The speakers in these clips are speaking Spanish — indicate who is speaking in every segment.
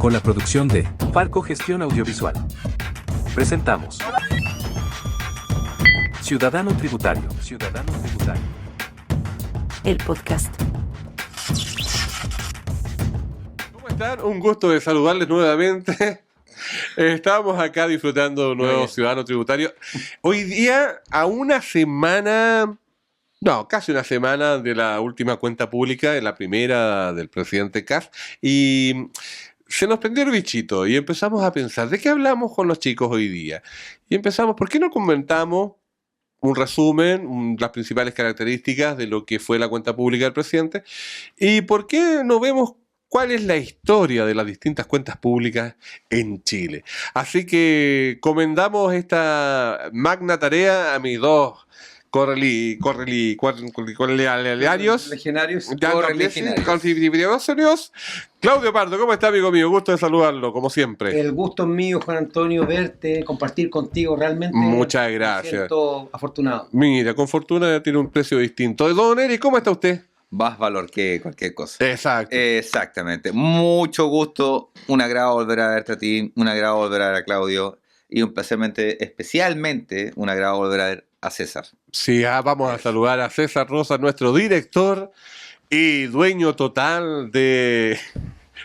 Speaker 1: Con la producción de Falco Gestión Audiovisual. Presentamos Ciudadano Tributario. Ciudadano Tributario.
Speaker 2: El podcast.
Speaker 3: ¿Cómo están? Un gusto de saludarles nuevamente. Estamos acá disfrutando de un nuevo Ciudadano Tributario. Hoy día, a una semana, casi una semana de la última cuenta pública, de la primera del presidente Kast, y se nos prendió el bichito y empezamos a pensar, ¿de qué hablamos con los chicos hoy día? Y empezamos, ¿por qué no comentamos un resumen, las principales características de lo que fue la cuenta pública del presidente? ¿Y por qué no vemos cuál es la historia de las distintas cuentas públicas en Chile? Así que comendamos esta magna tarea a mis dos correligionarios. Claudio Pardo, ¿cómo está, amigo mío? Gusto de saludarlo, como siempre.
Speaker 4: El gusto es mío, Juan Antonio, verte, compartir contigo, realmente.
Speaker 3: Muchas gracias.
Speaker 4: Me siento afortunado.
Speaker 3: Mira, con fortuna tiene un precio distinto. Don Eric, ¿cómo está usted?
Speaker 5: Más valor que cualquier cosa.
Speaker 3: Exacto.
Speaker 5: Exactamente. Mucho gusto. Un agrado volver a verte a ti. Un agrado volver a ver a Claudio. Y especialmente, un agrado volver a ver a César.
Speaker 3: Sí, vamos a saludar a César Rosa, nuestro director y dueño total de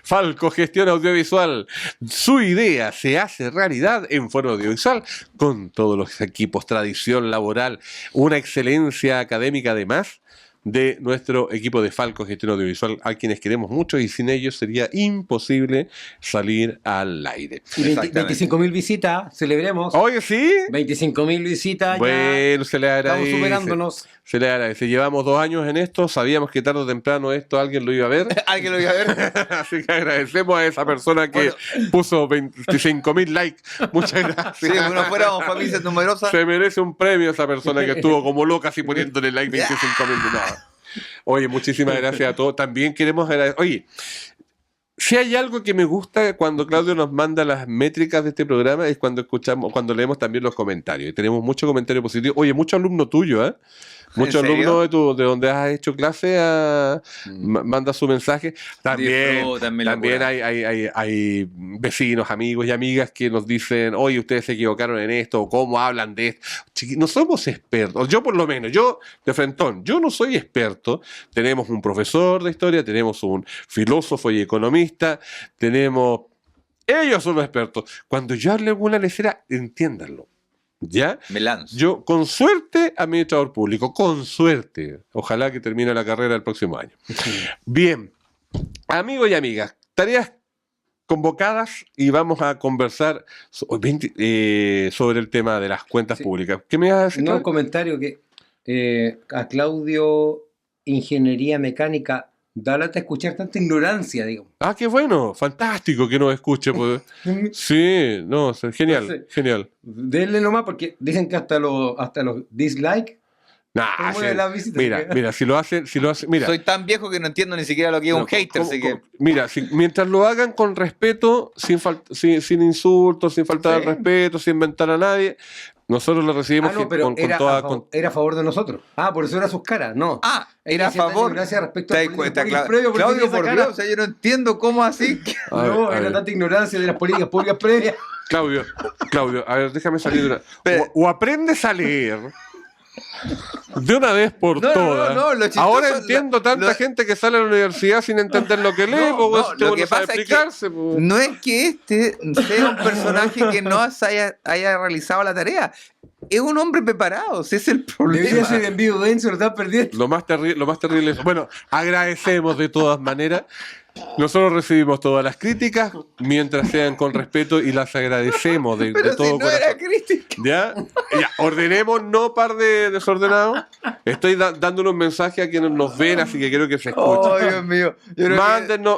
Speaker 3: Falco Gestión Audiovisual. Su idea se hace realidad en forma audiovisual con todos los equipos, tradición laboral, una excelencia académica además de nuestro equipo de Falco Gestión Audiovisual, a quienes queremos mucho y sin ellos sería imposible salir al aire.
Speaker 4: Y 25.000 visitas, celebremos.
Speaker 3: Oye, ¿sí?
Speaker 4: 25.000 visitas.
Speaker 3: Bueno,
Speaker 4: ya
Speaker 3: se le agradece.
Speaker 4: estamos superándonos.
Speaker 3: Se le agradece. Llevamos 2 años en esto, sabíamos que tarde o temprano esto alguien lo iba a ver.
Speaker 5: ¿Alguien lo iba a ver?
Speaker 3: Así que agradecemos a esa persona que puso 25.000 likes. Muchas gracias.
Speaker 5: Si no fuéramos familias numerosas.
Speaker 3: Se merece un premio esa persona que estuvo como loca así poniéndole like 25.000. No. Oye, muchísimas gracias a todos. También queremos agradecer. Oye, si hay algo que me gusta cuando Claudio nos manda las métricas de este programa es cuando leemos también los comentarios. Y tenemos muchos comentarios positivos. Oye, mucho alumno tuyo, ¿eh? Muchos alumnos de donde has hecho clase manda su mensaje. También hay vecinos, amigos y amigas que nos dicen, oye, ustedes se equivocaron en esto, o cómo hablan de esto. No somos expertos. Yo por lo menos, de frentón, yo no soy experto. Tenemos un profesor de historia, tenemos un filósofo y economista, ellos son los expertos. Cuando yo hable alguna lecera, entiéndanlo. ¿Ya?
Speaker 5: Me lanzo.
Speaker 3: Yo, con suerte, administrador público, con suerte. Ojalá que termine la carrera el próximo año. Bien, amigos y amigas, tareas convocadas y vamos a conversar sobre el tema de las cuentas públicas. ¿Qué me vas a decir?
Speaker 4: No, un comentario que a Claudio, ingeniería mecánica, da lata escuchar tanta ignorancia, digo.
Speaker 3: Ah, qué bueno, fantástico que nos escuche. Pues. Sí, no, genial,
Speaker 4: Entonces,
Speaker 3: genial.
Speaker 4: Denle nomás porque dicen que hasta los dislike.
Speaker 3: Mira, si lo hacen, mira.
Speaker 5: Soy tan viejo que no entiendo ni siquiera lo que es un hater, así que.
Speaker 3: Mira, mientras lo hagan con respeto, sin insultos, sin faltar al respeto, sin inventar a nadie, nosotros lo recibimos
Speaker 4: pero era a favor de nosotros. Por eso era sus caras, no.
Speaker 5: Era a favor.
Speaker 4: Gracias respecto
Speaker 5: ¿Te
Speaker 4: al
Speaker 5: das cuenta,
Speaker 4: previo.
Speaker 5: Claudio, por Dios, o sea, yo no entiendo cómo así.
Speaker 4: Era tanta ignorancia de las políticas públicas previas.
Speaker 3: Claudio, a ver, déjame salir de una. O aprendes a leer de una vez por todas. Ahora entiendo tanta gente que sale a la universidad sin entender lo que lee,
Speaker 5: lo que pasa es que no es que este sea un personaje que no haya realizado la tarea. Es un hombre preparado, ese es el problema.
Speaker 4: Debería ser en vivo, denso, lo estás perdiendo.
Speaker 3: Lo más terrible es. Bueno, agradecemos de todas maneras. Nosotros recibimos todas las críticas mientras sean con respeto y las agradecemos de
Speaker 5: Pero
Speaker 3: todo
Speaker 5: si no
Speaker 3: corazón.
Speaker 5: era crítica.
Speaker 3: ¿Ya? Ordenemos, no par de desordenados. Estoy dándole un mensaje a quienes nos ven, así que quiero que se escuche.
Speaker 5: Oh, Dios mío.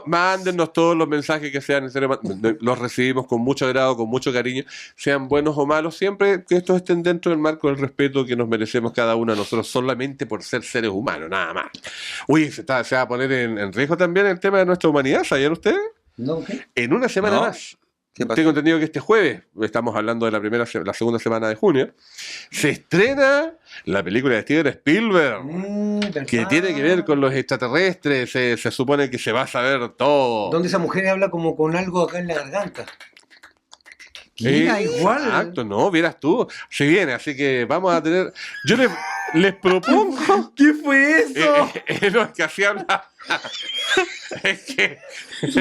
Speaker 3: Mándennos todos los mensajes que sean necesarios. Los recibimos con mucho agrado, con mucho cariño, sean buenos o malos, siempre que estos estén dentro del marco del respeto que nos merecemos cada uno de nosotros, solamente por ser seres humanos, nada más. Uy, se va a poner en riesgo también el tema de nuestra humanidad, ¿sabían ustedes?
Speaker 4: No, ¿qué?
Speaker 3: En una semana más.
Speaker 5: ¿Qué pasó?
Speaker 3: tengo entendido que este jueves, estamos hablando de la segunda semana de junio, se estrena la película de Steven Spielberg, que tiene que ver con los extraterrestres. Se supone que se va a saber todo.
Speaker 4: Donde esa mujer habla como con algo acá en la garganta. Mira, igual.
Speaker 3: Exacto, no, vieras tú. Se viene, así que vamos a tener. Yo les propongo.
Speaker 4: ¿Qué fue eso?
Speaker 3: No, es que así habla. Es que.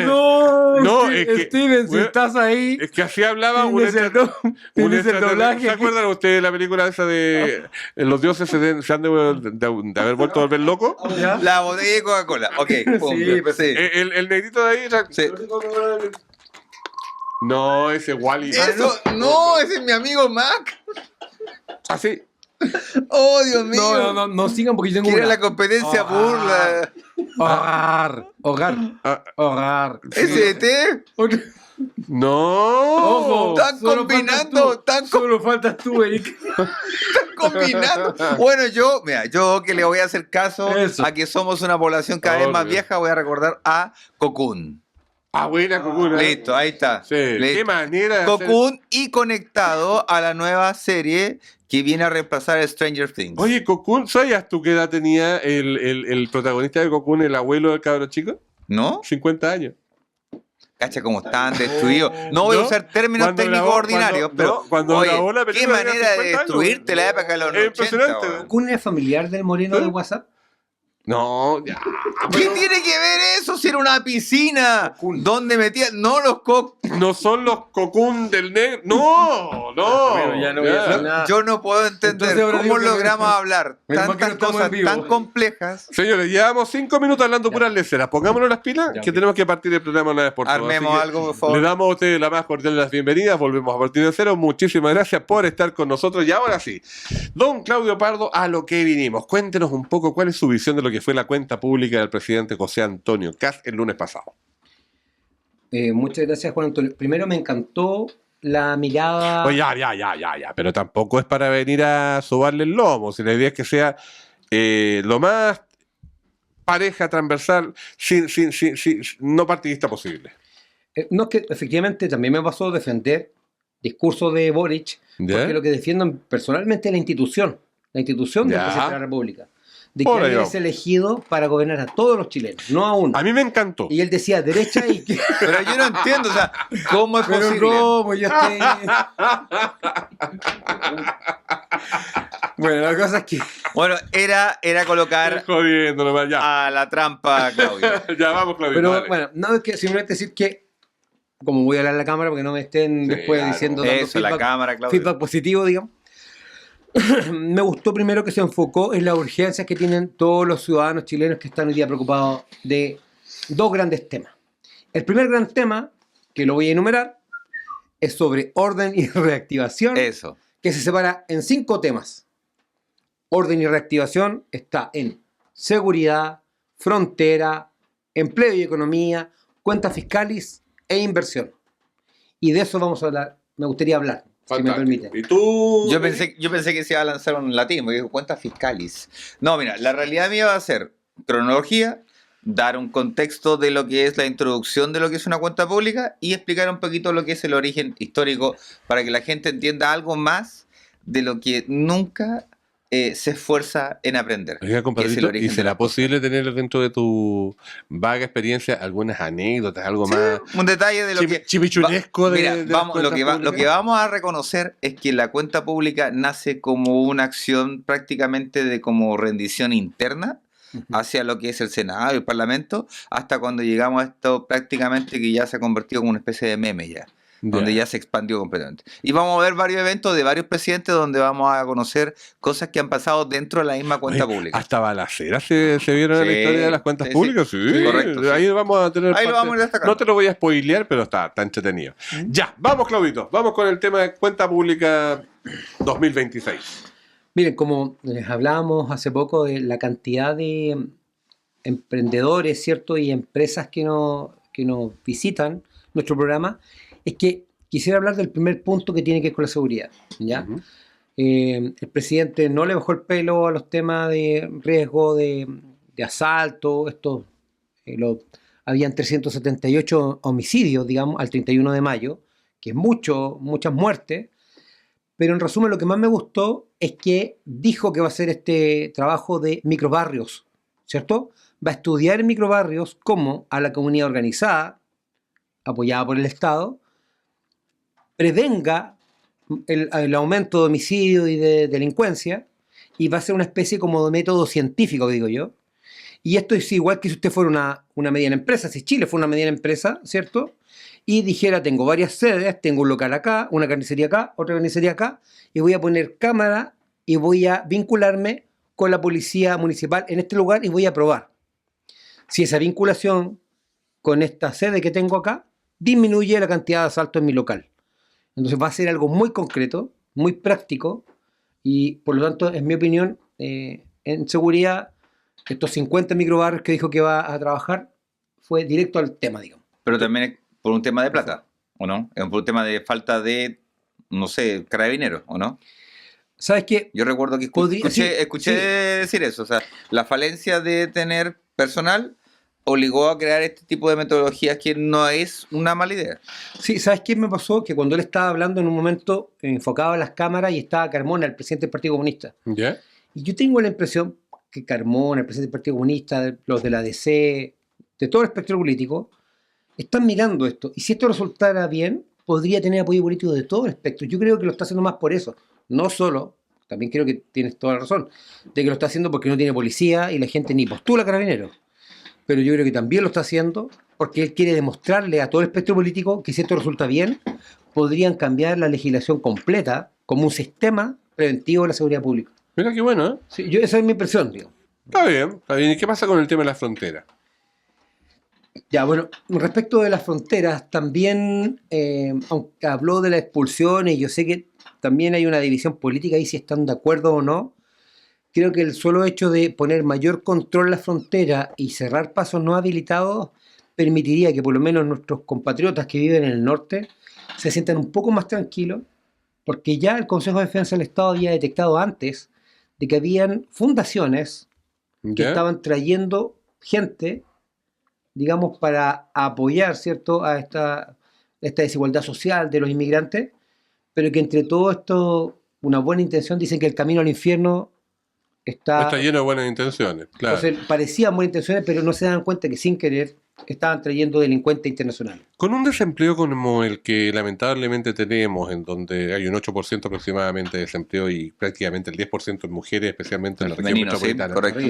Speaker 4: No,
Speaker 3: es que-
Speaker 4: Steven, si
Speaker 3: bueno,
Speaker 4: estás ahí,
Speaker 3: Es que así hablaba un
Speaker 4: tienes el
Speaker 3: extraterrestre.
Speaker 4: doblaje.
Speaker 3: ¿Se acuerdan ustedes de la película esa de los dioses se han de haber vuelto a volver locos?
Speaker 4: ¿Ya?
Speaker 5: La botella de Coca-Cola. Ok, pum,
Speaker 4: Sí, pues
Speaker 5: sí.
Speaker 3: El negrito de ahí.
Speaker 5: Sí.
Speaker 3: No, ese Wally.
Speaker 5: Eso, no, ese es mi amigo Mac.
Speaker 3: Así.
Speaker 5: Oh, Dios mío.
Speaker 4: No sigan porque yo tengo
Speaker 5: Quiere
Speaker 4: una.
Speaker 5: la competencia
Speaker 4: Ah.
Speaker 5: burla.
Speaker 4: Hogar.
Speaker 3: Ah,
Speaker 5: SDT.
Speaker 3: no.
Speaker 4: Ojo.
Speaker 5: Están
Speaker 4: Solo
Speaker 5: combinando,
Speaker 4: faltas tú.
Speaker 5: están
Speaker 4: Solo faltas tú, Eric.
Speaker 5: combinando. Bueno, yo que le voy a hacer caso
Speaker 4: Eso.
Speaker 5: a que somos una población cada vez más
Speaker 3: Obvio.
Speaker 5: vieja, voy a recordar a Cocoon.
Speaker 3: Ah, buena, Cocoon. ¿eh?
Speaker 5: Listo, ahí está.
Speaker 3: Sí. Qué
Speaker 5: Listo.
Speaker 3: manera de hacer-
Speaker 5: Cocoon y conectado a la nueva serie que viene a reemplazar a Stranger Things.
Speaker 3: Oye, Cocoon, ¿sabías tú qué edad tenía el protagonista de Cocoon, el abuelo del cabro chico?
Speaker 5: ¿No?
Speaker 3: 50 años.
Speaker 5: Cacha cómo están destruidos. No voy a
Speaker 3: ¿No?
Speaker 5: usar términos
Speaker 3: Cuando
Speaker 5: técnicos
Speaker 3: grabó-
Speaker 5: ordinarios,
Speaker 3: cuando-
Speaker 5: pero
Speaker 3: cuando
Speaker 5: oye,
Speaker 3: grabó la
Speaker 5: qué
Speaker 3: película tenía
Speaker 5: manera de
Speaker 3: 50 años.
Speaker 5: destruirte la época de los
Speaker 3: Es
Speaker 5: 80.
Speaker 3: impresionante,
Speaker 5: weón.
Speaker 4: ¿Kun es familiar del moreno de WhatsApp?
Speaker 3: No, ya.
Speaker 5: ¿Qué tiene que ver eso si era una piscina? ¿Dónde metía? No los
Speaker 3: No son los Cocoon del negro. No, no.
Speaker 4: Bueno, ya no voy a hacer nada.
Speaker 5: Yo no puedo entender
Speaker 4: Entonces ahora
Speaker 5: cómo
Speaker 4: digo que
Speaker 5: logramos
Speaker 4: me-
Speaker 5: hablar
Speaker 4: menos mal que no
Speaker 5: tantas
Speaker 4: estamos
Speaker 5: cosas
Speaker 4: en vivo.
Speaker 5: tan complejas.
Speaker 3: Señores, llevamos 5 minutos hablando puras leceras. Pongámonos las pilas,
Speaker 4: Ya,
Speaker 3: que
Speaker 4: ok.
Speaker 3: tenemos que partir el programa una vez por todas.
Speaker 5: Armemos
Speaker 3: Así que
Speaker 5: algo, por favor.
Speaker 3: Le damos a ustedes la más cordial de las bienvenidas. Volvemos a partir de cero. Muchísimas gracias por estar con nosotros. Y ahora sí, don Claudio Pardo, a lo que vinimos. Cuéntenos un poco cuál es su visión de lo que fue la cuenta pública del presidente José Antonio Kast el lunes pasado.
Speaker 4: Muchas gracias, Juan Antonio. Primero me encantó la mirada.
Speaker 3: Pues ya. Pero tampoco es para venir a sobarle el lomo. Si la idea es que sea lo más pareja, transversal, sin no partidista posible.
Speaker 4: No, es que efectivamente también me pasó defender discurso de Boric,
Speaker 3: ¿Ya?
Speaker 4: porque lo que defiendo personalmente es la institución del
Speaker 3: Ya.
Speaker 4: presidente de la República. De que
Speaker 3: Por ahí
Speaker 4: él
Speaker 3: vamos.
Speaker 4: es elegido para gobernar a todos los chilenos, no a uno.
Speaker 3: A mí me encantó.
Speaker 4: Y él decía derecha y izquierda.
Speaker 5: Pero yo no entiendo, o sea, ¿cómo es
Speaker 4: Pero
Speaker 5: posible?
Speaker 4: cómo yo estoy. Bueno, la cosa es que.
Speaker 5: Bueno, era colocar
Speaker 3: Jodiendo nomás, ya.
Speaker 5: a la trampa a Claudio.
Speaker 3: Ya vamos, Claudio.
Speaker 4: Pero
Speaker 3: dale.
Speaker 4: bueno, no es que simplemente decir que. Como voy a hablar a la cámara porque no me estén
Speaker 3: Sí,
Speaker 4: después
Speaker 3: claro.
Speaker 4: diciendo dando
Speaker 5: Eso, la cámara, Claudio.
Speaker 4: feedback positivo, digamos. Me gustó primero que se enfocó en las urgencias que tienen todos los ciudadanos chilenos que están hoy día preocupados de dos grandes temas. El primer gran tema, que lo voy a enumerar, es sobre orden y reactivación,
Speaker 5: Eso.
Speaker 4: que se separa en 5 temas. Orden y reactivación está en seguridad, frontera, empleo y economía, cuentas fiscales e inversión. Y de eso vamos a hablar, me gustaría hablar, si me
Speaker 3: Fantástico.
Speaker 4: permiten.
Speaker 3: ¿Y tú?
Speaker 5: Yo pensé que se iba a lanzar un latín, porque dijo cuentas fiscales. No, mira, la realidad mía va a ser cronología, dar un contexto de lo que es la introducción de lo que es una cuenta pública y explicar un poquito lo que es el origen histórico para que la gente entienda algo más de lo que nunca se esfuerza en aprender.
Speaker 3: Oiga,
Speaker 5: que es el
Speaker 3: compadrito,
Speaker 5: origen
Speaker 3: ¿y
Speaker 5: de
Speaker 3: será
Speaker 5: las cosas.
Speaker 3: posible tener dentro de tu vaga experiencia algunas anécdotas, algo más
Speaker 5: Un detalle de lo que...
Speaker 3: chimichunesco de,
Speaker 5: Mira,
Speaker 3: de las
Speaker 5: vamos, lo,
Speaker 3: cuentas
Speaker 5: que lo
Speaker 3: públicas?
Speaker 5: que vamos a reconocer es que la cuenta pública nace como una acción prácticamente de como rendición interna hacia lo que es el Senado y el Parlamento, hasta cuando llegamos a esto prácticamente que ya se ha convertido como una especie de meme ya, donde ya se expandió completamente. Y vamos a ver varios eventos de varios presidentes donde vamos a conocer cosas que han pasado dentro de la misma cuenta
Speaker 3: Oye,
Speaker 5: pública.
Speaker 3: Hasta balaceras se vieron en la
Speaker 5: Sí,
Speaker 3: historia de las cuentas
Speaker 5: sí,
Speaker 3: públicas,
Speaker 5: sí.
Speaker 3: sí.
Speaker 5: Correcto, sí.
Speaker 3: Ahí vamos a tener
Speaker 5: Ahí lo vamos a ir destacando.
Speaker 3: No te lo voy a spoilear, pero está entretenido. Ya, vamos, Claudito. Vamos con el tema de cuenta pública 2026.
Speaker 4: Miren, como les hablábamos hace poco de la cantidad de emprendedores, ¿cierto? Y empresas que nos visitan nuestro programa, es que quisiera hablar del primer punto que tiene que ver con la seguridad, ¿ya?
Speaker 3: Ujú.
Speaker 4: El presidente no le bajó el pelo a los temas de riesgo de asalto, habían 378 homicidios, digamos, al 31 de mayo, que es muchas muertes, pero en resumen lo que más me gustó es que dijo que va a hacer este trabajo de microbarrios, ¿cierto? Va a estudiar en microbarrios cómo a la comunidad organizada, apoyada por el Estado, prevenga el aumento de homicidio y de delincuencia, y va a ser una especie como de método científico, digo yo. Y esto es igual que si usted fuera una mediana empresa, si Chile fuera una mediana empresa, ¿cierto? Y dijera, tengo varias sedes, tengo un local acá, una carnicería acá, otra carnicería acá, y voy a poner cámara y voy a vincularme con la policía municipal en este lugar y voy a probar si esa vinculación con esta sede que tengo acá disminuye la cantidad de asaltos en mi local. Entonces va a ser algo muy concreto, muy práctico, y por lo tanto, en mi opinión, en seguridad, estos 50 microbarrios que dijo que va a trabajar fue directo al tema, digamos.
Speaker 5: Pero también es por un tema de plata, ¿o no? Es por un tema de falta de, no sé, carabineros, ¿o no?
Speaker 4: ¿Sabes qué?
Speaker 5: Yo recuerdo que escuché decir eso. O sea, la falencia de tener personal obligó a crear este tipo de metodologías que no es una mala idea.
Speaker 4: Sí, ¿sabes qué me pasó? Que cuando él estaba hablando en un momento enfocaba las cámaras y estaba Carmona, el presidente del Partido Comunista.
Speaker 3: ¿Ya?
Speaker 4: Y yo tengo la impresión que Carmona, el presidente del Partido Comunista, los de la DC, de todo el espectro político, están mirando esto. Y si esto resultara bien, podría tener apoyo político de todo el espectro. Yo creo que lo está haciendo más por eso. No solo, también creo que tienes toda la razón, de que lo está haciendo porque no tiene policía y la gente ni postula carabineros. Pero yo creo que también lo está haciendo porque él quiere demostrarle a todo el espectro político que si esto resulta bien, podrían cambiar la legislación completa como un sistema preventivo de la seguridad pública.
Speaker 3: Mira qué bueno, ¿eh?
Speaker 4: Sí, esa es mi impresión, digo.
Speaker 3: Está bien, está bien. ¿Y qué pasa con el tema de la frontera?
Speaker 4: Ya, bueno, respecto de las fronteras, también, aunque habló de las expulsiones, yo sé que también hay una división política ahí si están de acuerdo o no. Creo que el solo hecho de poner mayor control en la frontera y cerrar pasos no habilitados permitiría que por lo menos nuestros compatriotas que viven en el norte se sientan un poco más tranquilos, porque ya el Consejo de Defensa del Estado había detectado antes de que habían fundaciones que
Speaker 3: ¿Ya?
Speaker 4: estaban trayendo gente, digamos, para apoyar, ¿cierto?, a esta desigualdad social de los inmigrantes, pero que entre todo esto, una buena intención, dicen que el camino al infierno
Speaker 3: Está lleno de buenas intenciones, claro.
Speaker 4: Entonces parecían buenas intenciones, pero no se dan cuenta que sin querer estaban trayendo delincuentes internacionales.
Speaker 3: Con un desempleo como el que lamentablemente tenemos, en donde hay un 8% aproximadamente de desempleo y prácticamente el 10% en mujeres, especialmente en la región
Speaker 5: Femenino, sí,
Speaker 3: metropolitana.
Speaker 5: correcto.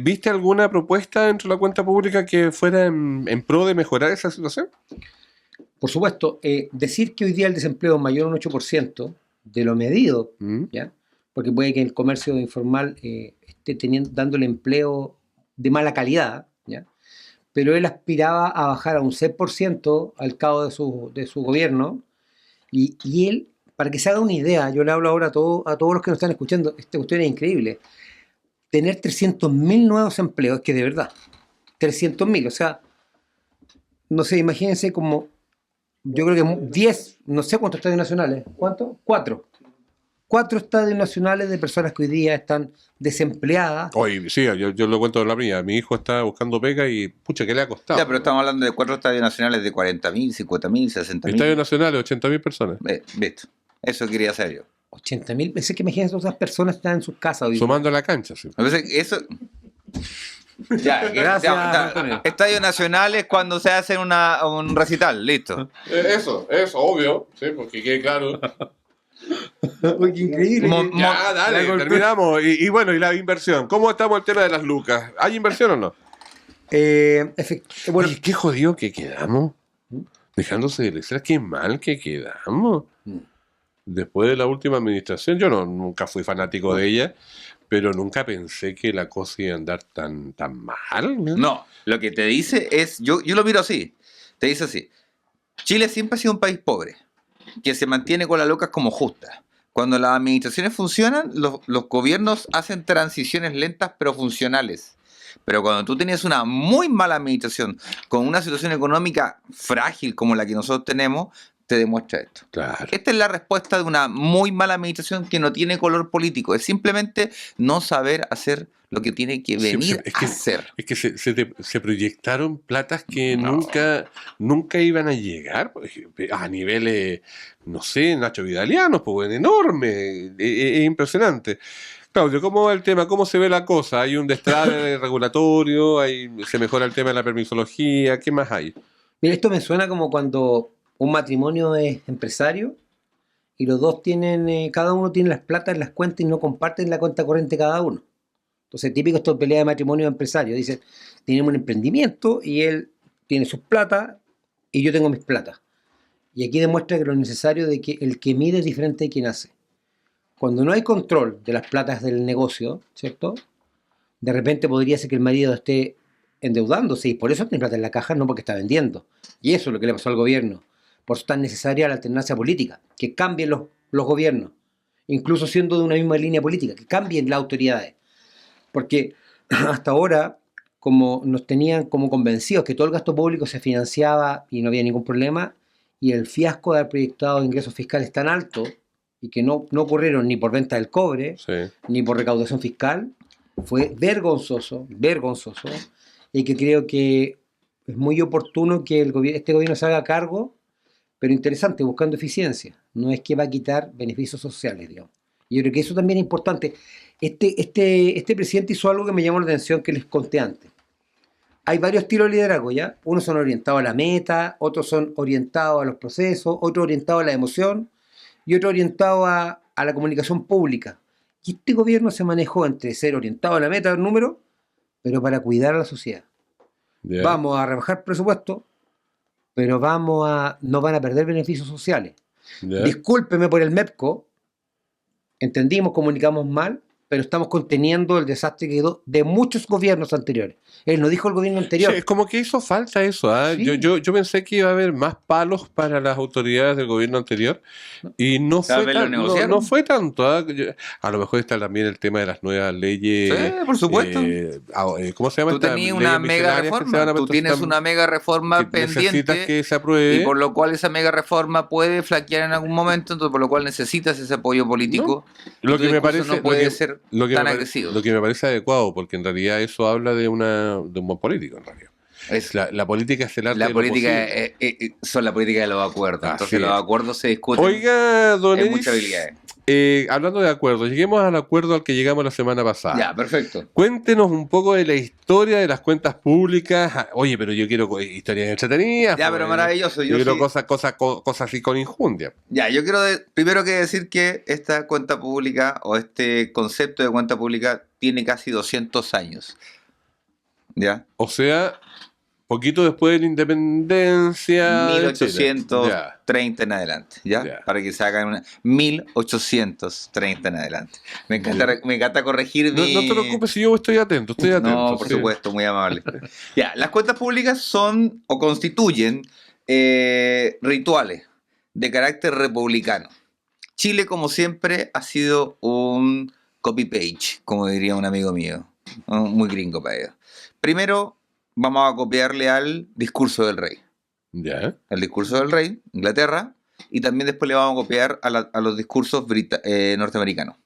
Speaker 3: ¿Viste alguna propuesta dentro de la cuenta pública que fuera en pro de mejorar esa situación?
Speaker 4: Por supuesto, decir que hoy día el desempleo es mayor a un 8% de lo medido, ¿ya? Porque puede que el comercio informal esté dándole empleo de mala calidad, ¿ya? Pero él aspiraba a bajar a un 6% al cabo de su gobierno, y él, para que se haga una idea, yo le hablo ahora a todos los que nos están escuchando, esta cuestión es increíble, tener 300.000 nuevos empleos, que de verdad, 300.000, o sea, no sé, imagínense como, yo creo que 10, no sé cuántos estadios nacionales, ¿cuántos? 4 estadios nacionales de personas que hoy día están desempleadas.
Speaker 3: Oye, sí, yo lo cuento de la mía. Mi hijo está buscando pega y, pucha, ¿qué le ha costado?
Speaker 5: Ya, pero estamos hablando de 4 estadios nacionales de 40.000, 50.000, 60.000.
Speaker 3: Estadios nacionales, 80.000 personas.
Speaker 5: Listo. Eso quería hacer yo.
Speaker 4: 80.000, pensé que imagínense todas esas personas que están en sus casas hoy día.
Speaker 3: Sumando a la cancha, sí.
Speaker 5: Entonces, eso... Ya,
Speaker 4: Gracias, Antonio.
Speaker 5: Estadios nacionales cuando se hace un recital, listo.
Speaker 3: Eso, obvio, sí, porque quede claro.
Speaker 4: Uy, qué increíble.
Speaker 3: Ya, dale, terminamos. Y bueno, y la inversión. ¿Cómo estamos el tema de las lucas? ¿Hay inversión o no?
Speaker 4: Bueno,
Speaker 3: Oye, qué jodido que quedamos. Dejándose de elecciones, qué mal que quedamos. Después de la última administración, yo nunca fui fanático de ella, pero nunca pensé que la cosa iba a andar tan mal.
Speaker 5: No, lo que te dice es, yo lo miro así, te dice así, Chile siempre ha sido un país pobre, que se mantiene con las lucas como justas. Cuando las administraciones funcionan, los gobiernos hacen transiciones lentas pero funcionales. Pero cuando tú tenías una muy mala administración, con una situación económica frágil como la que nosotros tenemos, te demuestra esto.
Speaker 3: Claro.
Speaker 5: Esta es la respuesta de una muy mala administración que no tiene color político. Es simplemente no saber hacer lo que tiene que venir
Speaker 3: es que-
Speaker 5: a hacer.
Speaker 3: Es que se proyectaron platas que
Speaker 5: No.
Speaker 3: nunca iban a llegar a niveles, no sé, Nacho Vidalianos, pues enorme, es impresionante. Claudio, ¿cómo va el tema? ¿Cómo se ve la cosa? ¿Hay un destrabe regulatorio? ¿Se mejora el tema de la permisología? ¿Qué más hay?
Speaker 4: Mira, esto me suena como cuando un matrimonio es empresario y los dos tienen, cada uno tiene las platas en las cuentas y no comparten la cuenta corriente cada uno. Entonces, típico esto de pelea de matrimonio de empresarios. Dicen, tenemos un emprendimiento y él tiene sus platas y yo tengo mis platas. Y aquí demuestra que lo necesario de que el que mide es diferente de quien hace. Cuando no hay control de las platas del negocio, ¿cierto? De repente podría ser que el marido esté endeudándose y por eso tiene plata en la caja, no porque está vendiendo. Y eso es lo que le pasó al gobierno. Por eso es tan necesaria la alternancia política, que cambien los gobiernos, incluso siendo de una misma línea política, que cambien las autoridades. Porque hasta ahora, como nos tenían como convencidos que todo el gasto público se financiaba y no había ningún problema, y el fiasco de haber proyectado ingresos fiscales tan alto y que no ocurrieron ni por venta del cobre,
Speaker 3: Sí.
Speaker 4: ni por recaudación fiscal, fue vergonzoso, y que creo que es muy oportuno que este gobierno se haga cargo, pero interesante, buscando eficiencia. No es que va a quitar beneficios sociales, digamos. Y yo creo que eso también es importante. Este presidente hizo algo que me llamó la atención, que les conté antes. Hay varios estilos de liderazgo, ¿ya? Unos son orientados a la meta, otros son orientados a los procesos, otros orientados a la emoción y otros orientados a la comunicación pública. Y este gobierno se manejó entre ser orientado a la meta del número, pero para cuidar a la sociedad.
Speaker 3: Ya.
Speaker 4: Vamos a rebajar presupuesto, pero no van a perder beneficios sociales.
Speaker 3: Ya.
Speaker 4: Discúlpeme por el MEPCO, entendimos, comunicamos mal, pero estamos conteniendo el desastre que quedó de muchos gobiernos anteriores. Él no dijo el gobierno anterior.
Speaker 3: Sí, es como que hizo falta eso. ¿Ah?
Speaker 4: Sí.
Speaker 3: Yo pensé que iba a haber más palos para las autoridades del gobierno anterior y no
Speaker 5: Tal
Speaker 3: fue,
Speaker 5: vez lo negociaron.
Speaker 3: no fue tanto. ¿Ah? A lo mejor está también el tema de las nuevas leyes.
Speaker 5: Sí, por supuesto.
Speaker 3: ¿Cómo se llama?
Speaker 5: Tú
Speaker 3: esta
Speaker 5: tenías
Speaker 3: leyes
Speaker 5: una mega
Speaker 3: misceláneas que se van
Speaker 5: reforma.
Speaker 3: a
Speaker 5: Tú tienes
Speaker 3: presentar,
Speaker 5: una mega reforma
Speaker 3: que necesitas
Speaker 5: pendiente.
Speaker 3: que se apruebe.
Speaker 5: Y por lo cual esa mega reforma puede flaquear en algún momento, entonces por lo cual necesitas ese apoyo político.
Speaker 3: Lo
Speaker 5: Tu
Speaker 3: que me
Speaker 5: discurso
Speaker 3: parece
Speaker 5: no puede
Speaker 3: lo que-
Speaker 5: ser
Speaker 3: lo que
Speaker 5: tan
Speaker 3: me pare-
Speaker 5: agresivo.
Speaker 3: Lo que me parece adecuado, porque en realidad eso habla de un buen político, en realidad.
Speaker 5: Es-
Speaker 3: La política es el arte
Speaker 5: la
Speaker 3: de lo
Speaker 5: política
Speaker 3: posible.
Speaker 5: son la política de los acuerdos.
Speaker 3: Así
Speaker 5: Entonces los
Speaker 3: es.
Speaker 5: acuerdos se discuten
Speaker 3: Oiga, don
Speaker 5: en
Speaker 3: Edis,
Speaker 5: muchas habilidades.
Speaker 3: hablando de acuerdos, lleguemos al acuerdo al que llegamos la semana pasada.
Speaker 5: Ya, perfecto.
Speaker 3: Cuéntenos un poco de la historia de las cuentas públicas. Ah, oye, pero yo quiero historias entretenidas.
Speaker 5: Ya,
Speaker 3: pues.
Speaker 5: pero maravilloso.
Speaker 3: Yo quiero
Speaker 5: sí-
Speaker 3: cosas así con injundia.
Speaker 5: Ya, yo quiero primero que decir que esta cuenta pública o este concepto de cuenta pública tiene casi 200 años. ¿Ya?
Speaker 3: O sea, poquito después de la independencia. de Chile.
Speaker 5: 1830 en adelante, ¿ya?
Speaker 3: Ya.
Speaker 5: Para que se hagan una 1830 en adelante. Me encanta corregir
Speaker 3: No,
Speaker 5: mi...
Speaker 3: no te preocupes, si yo estoy atento,
Speaker 5: No, por
Speaker 3: sí.
Speaker 5: supuesto, muy amable. Ya, las cuentas públicas son o constituyen rituales de carácter republicano. Chile, como siempre, ha sido un copy-page, como diría un amigo mío, ¿no? Muy gringo para ellos. Primero, vamos a copiarle al discurso del rey.
Speaker 3: Ya.
Speaker 5: El discurso del rey, Inglaterra, y también después le vamos a copiar a los discursos norteamericanos.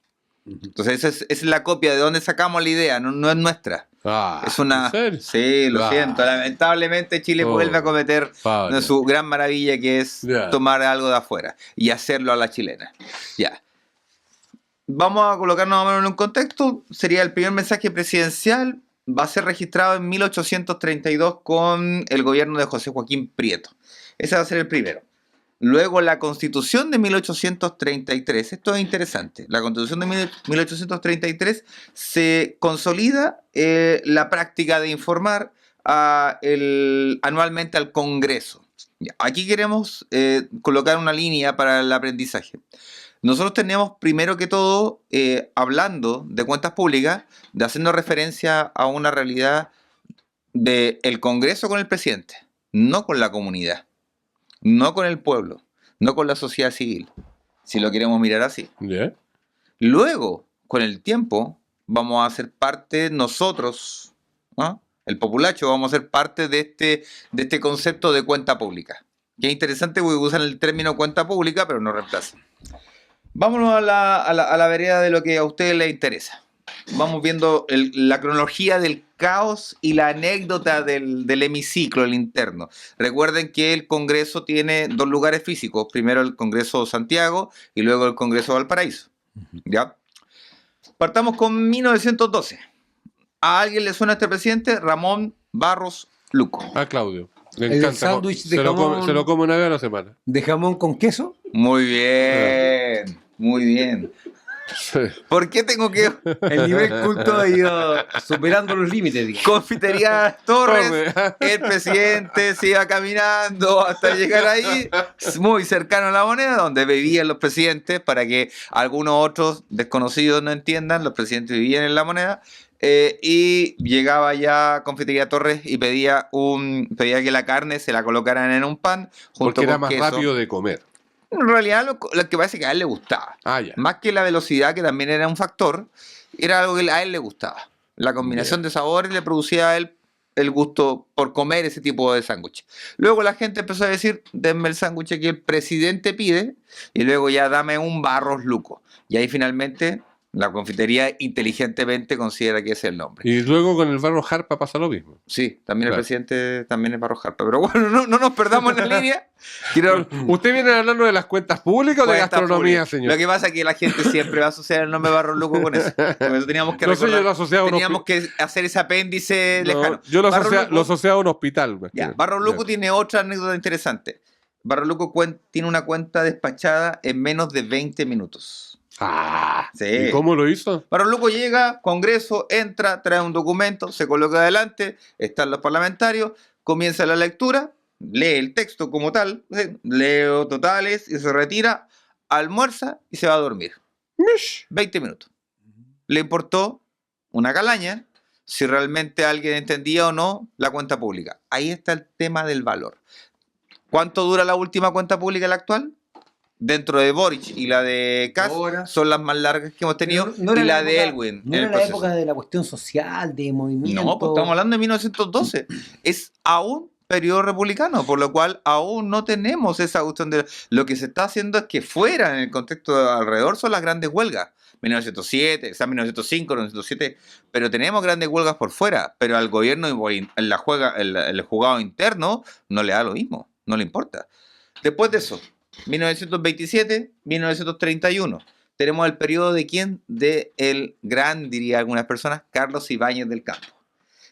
Speaker 5: Entonces, esa es la copia de donde sacamos la idea, no es nuestra.
Speaker 3: Ah,
Speaker 5: Es una...
Speaker 3: ¿en serio?
Speaker 5: Sí, lo
Speaker 3: Ah.
Speaker 5: siento. Lamentablemente Chile
Speaker 3: Oh,
Speaker 5: vuelve a cometer
Speaker 3: Pablo.
Speaker 5: su gran maravilla, que es
Speaker 3: Ya.
Speaker 5: tomar algo de afuera y hacerlo a la chilena. Ya. Vamos a colocarnos más o menos en un contexto. Sería el primer mensaje presidencial. Va a ser registrado en 1832 con el gobierno de José Joaquín Prieto. Ese va a ser el primero. Luego la Constitución de 1833, esto es interesante, la Constitución de 1833 se consolida la práctica de informar anualmente al Congreso. Ya, aquí queremos colocar una línea para el aprendizaje. Nosotros tenemos primero que todo, hablando de cuentas públicas, de haciendo referencia a una realidad del Congreso con el presidente, no con la comunidad. No con el pueblo, no con la sociedad civil, si lo queremos mirar así.
Speaker 3: Ya.
Speaker 5: Luego, con el tiempo, vamos a ser parte nosotros, ¿no? El populacho, vamos a ser parte de este concepto de cuenta pública. Que es interesante porque usan el término cuenta pública, pero no reemplazan. Vámonos a la vereda de lo que a ustedes les interesa. Vamos viendo la cronología del caos y la anécdota del hemiciclo, el interno. Recuerden que el Congreso tiene dos lugares físicos. Primero el Congreso Santiago y luego el Congreso Valparaíso. ¿Ya? Partamos con 1912. ¿A alguien le suena este presidente? Ramón Barros Luco.
Speaker 3: A Claudio. Le
Speaker 4: El
Speaker 3: encanta.
Speaker 4: sándwich de
Speaker 3: Se lo come-
Speaker 4: jamón.
Speaker 3: se lo come una vez a la semana.
Speaker 4: ¿De jamón con queso?
Speaker 5: Muy bien, muy bien.
Speaker 3: Sí.
Speaker 5: ¿Por qué tengo que...?
Speaker 4: El nivel culto ha ido superando los límites, digamos.
Speaker 5: Confitería Torres, el presidente se iba caminando hasta llegar ahí, muy cercano a la moneda, donde vivían los presidentes, para que algunos otros desconocidos no entiendan, los presidentes vivían en la moneda, y llegaba ya a Confitería Torres y pedía que la carne se la colocaran en un pan, junto
Speaker 3: Porque era
Speaker 5: con
Speaker 3: más
Speaker 5: queso.
Speaker 3: rápido de comer.
Speaker 5: En realidad lo que parece que a él le gustaba.
Speaker 3: Ah, ya.
Speaker 5: Más que la velocidad, que también era un factor, era algo que a él le gustaba. La combinación de sabores le producía a él el gusto por comer ese tipo de sándwich. Luego la gente empezó a decir, denme el sándwich que el presidente pide, y luego ya dame un Barros Luco. Y ahí finalmente la confitería inteligentemente considera que ese es el nombre.
Speaker 3: Y luego con el barro Jarpa pasa lo mismo.
Speaker 5: Sí, también
Speaker 3: Claro.
Speaker 5: el presidente también es Barros Jarpa. Pero bueno, no nos perdamos en la línea. Quiero...
Speaker 3: ¿Usted viene hablando de las cuentas públicas o de
Speaker 5: Cuenta
Speaker 3: gastronomía,
Speaker 5: pública.
Speaker 3: señor?
Speaker 5: Lo que pasa es que la gente siempre va a asociar el nombre Barros Luco con eso. Por eso teníamos que
Speaker 3: No sé, yo
Speaker 5: recordar,
Speaker 3: lo asociaba a un
Speaker 5: teníamos que hacer ese apéndice
Speaker 3: No,
Speaker 5: lejano.
Speaker 3: yo lo
Speaker 5: Barros
Speaker 3: asociaba,
Speaker 5: Luco-
Speaker 3: lo asociaba a un hospital. Pues,
Speaker 5: ya,
Speaker 3: que-
Speaker 5: Barros Luco
Speaker 3: ya.
Speaker 5: tiene otra anécdota interesante. Barros Luco tiene una cuenta despachada en menos de 20 minutos.
Speaker 3: Ah,
Speaker 5: Sí.
Speaker 3: ¿y cómo lo hizo?
Speaker 5: Barros Luco llega, Congreso, entra, trae un documento, se coloca adelante, están los parlamentarios, comienza la lectura, lee el texto como tal, leo totales y se retira, almuerza y se va a dormir. 20 minutos. Le importó una calaña si realmente alguien entendía o no la cuenta pública. Ahí está el tema del valor. ¿Cuánto dura la última cuenta pública, la actual? Dentro de Boric y la de Kass
Speaker 4: Horas.
Speaker 5: son las más largas que hemos tenido,
Speaker 4: No era
Speaker 5: y la
Speaker 4: la
Speaker 5: de
Speaker 4: época-
Speaker 5: Elwin.
Speaker 4: No
Speaker 5: en
Speaker 4: era
Speaker 5: el
Speaker 4: la
Speaker 5: proceso.
Speaker 4: época de la cuestión social, de movimiento.
Speaker 5: No, pues estamos hablando de 1912. Es aún periodo republicano, por lo cual aún no tenemos esa cuestión de... Lo que se está haciendo es que fuera, en el contexto de alrededor, son las grandes huelgas. 1907, quizás 1905, 1907, pero tenemos grandes huelgas por fuera, pero al gobierno el juzgado interno no le da lo mismo, no le importa. Después de eso, 1927, 1931. Tenemos el periodo de quién? De el gran, diría algunas personas, Carlos Ibáñez del Campo.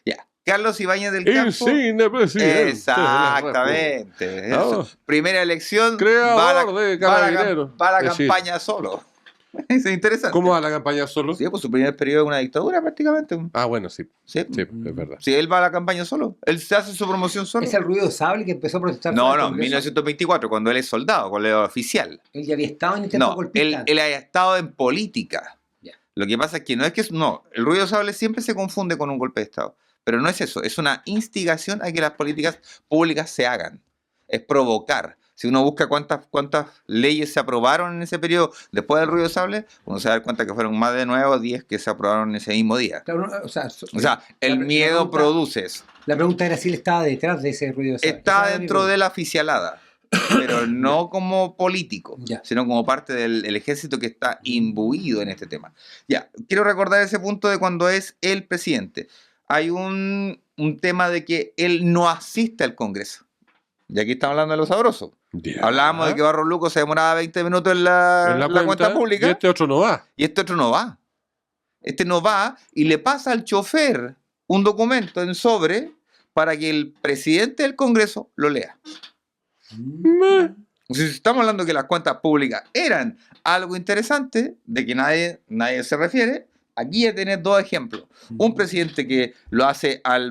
Speaker 5: Ya, Carlos Ibáñez del Campo.
Speaker 3: Insigne presidente.
Speaker 5: Exactamente. Eso.
Speaker 3: Ah.
Speaker 5: Primera elección.
Speaker 3: Creador de Carabineros.
Speaker 5: Va a la
Speaker 3: Es decir,
Speaker 5: campaña solo. Eso es interesante.
Speaker 3: ¿Cómo va la campaña solo?
Speaker 5: Sí, pues su primer periodo es una dictadura prácticamente.
Speaker 3: Ah, bueno, sí.
Speaker 5: Sí.
Speaker 3: Sí, es verdad.
Speaker 5: Sí, él va a la campaña solo. Él se hace su promoción solo.
Speaker 4: Es el ruido de sable que empezó a protestar.
Speaker 5: No,
Speaker 4: frente al
Speaker 5: no,
Speaker 4: Congreso.
Speaker 5: 1924, cuando él es soldado, cuando él es oficial.
Speaker 4: Él ya había estado en intento
Speaker 5: No,
Speaker 4: golpista.
Speaker 5: él haya estado en política.
Speaker 4: Ya.
Speaker 5: Lo que pasa es que no es que... No, el ruido de sable siempre se confunde con un golpe de Estado. Pero no es eso, es una instigación a que las políticas públicas se hagan. Es provocar. Si uno busca cuántas leyes se aprobaron en ese periodo después del ruido de sable, uno se da cuenta que fueron más de 9 o 10 que se aprobaron en ese mismo día.
Speaker 4: Claro, o sea,
Speaker 5: O sea, el
Speaker 4: la
Speaker 5: miedo
Speaker 4: pregunta-
Speaker 5: produce eso.
Speaker 4: La pregunta era si él estaba detrás de ese ruido de sable.
Speaker 5: Está
Speaker 4: Esa era mi
Speaker 5: dentro de
Speaker 4: pregunta.
Speaker 5: la oficialada, pero no como político,
Speaker 4: Ya.
Speaker 5: sino como parte del ejército que está imbuido en este tema. Ya, quiero recordar ese punto de cuando es el presidente. Hay un tema de que él no asiste al Congreso. Y aquí estamos hablando de lo sabroso.
Speaker 3: Ya.
Speaker 5: Hablábamos de que Barros Luco se demoraba 20 minutos en la cuenta pública.
Speaker 3: Y este otro no va.
Speaker 5: Y este otro no va. Este no va y le pasa al chofer un documento en sobre para que el presidente del Congreso lo lea. Si estamos hablando que las cuentas públicas eran algo interesante, de que nadie se refiere, aquí ya tenés dos ejemplos. Un presidente que lo hace al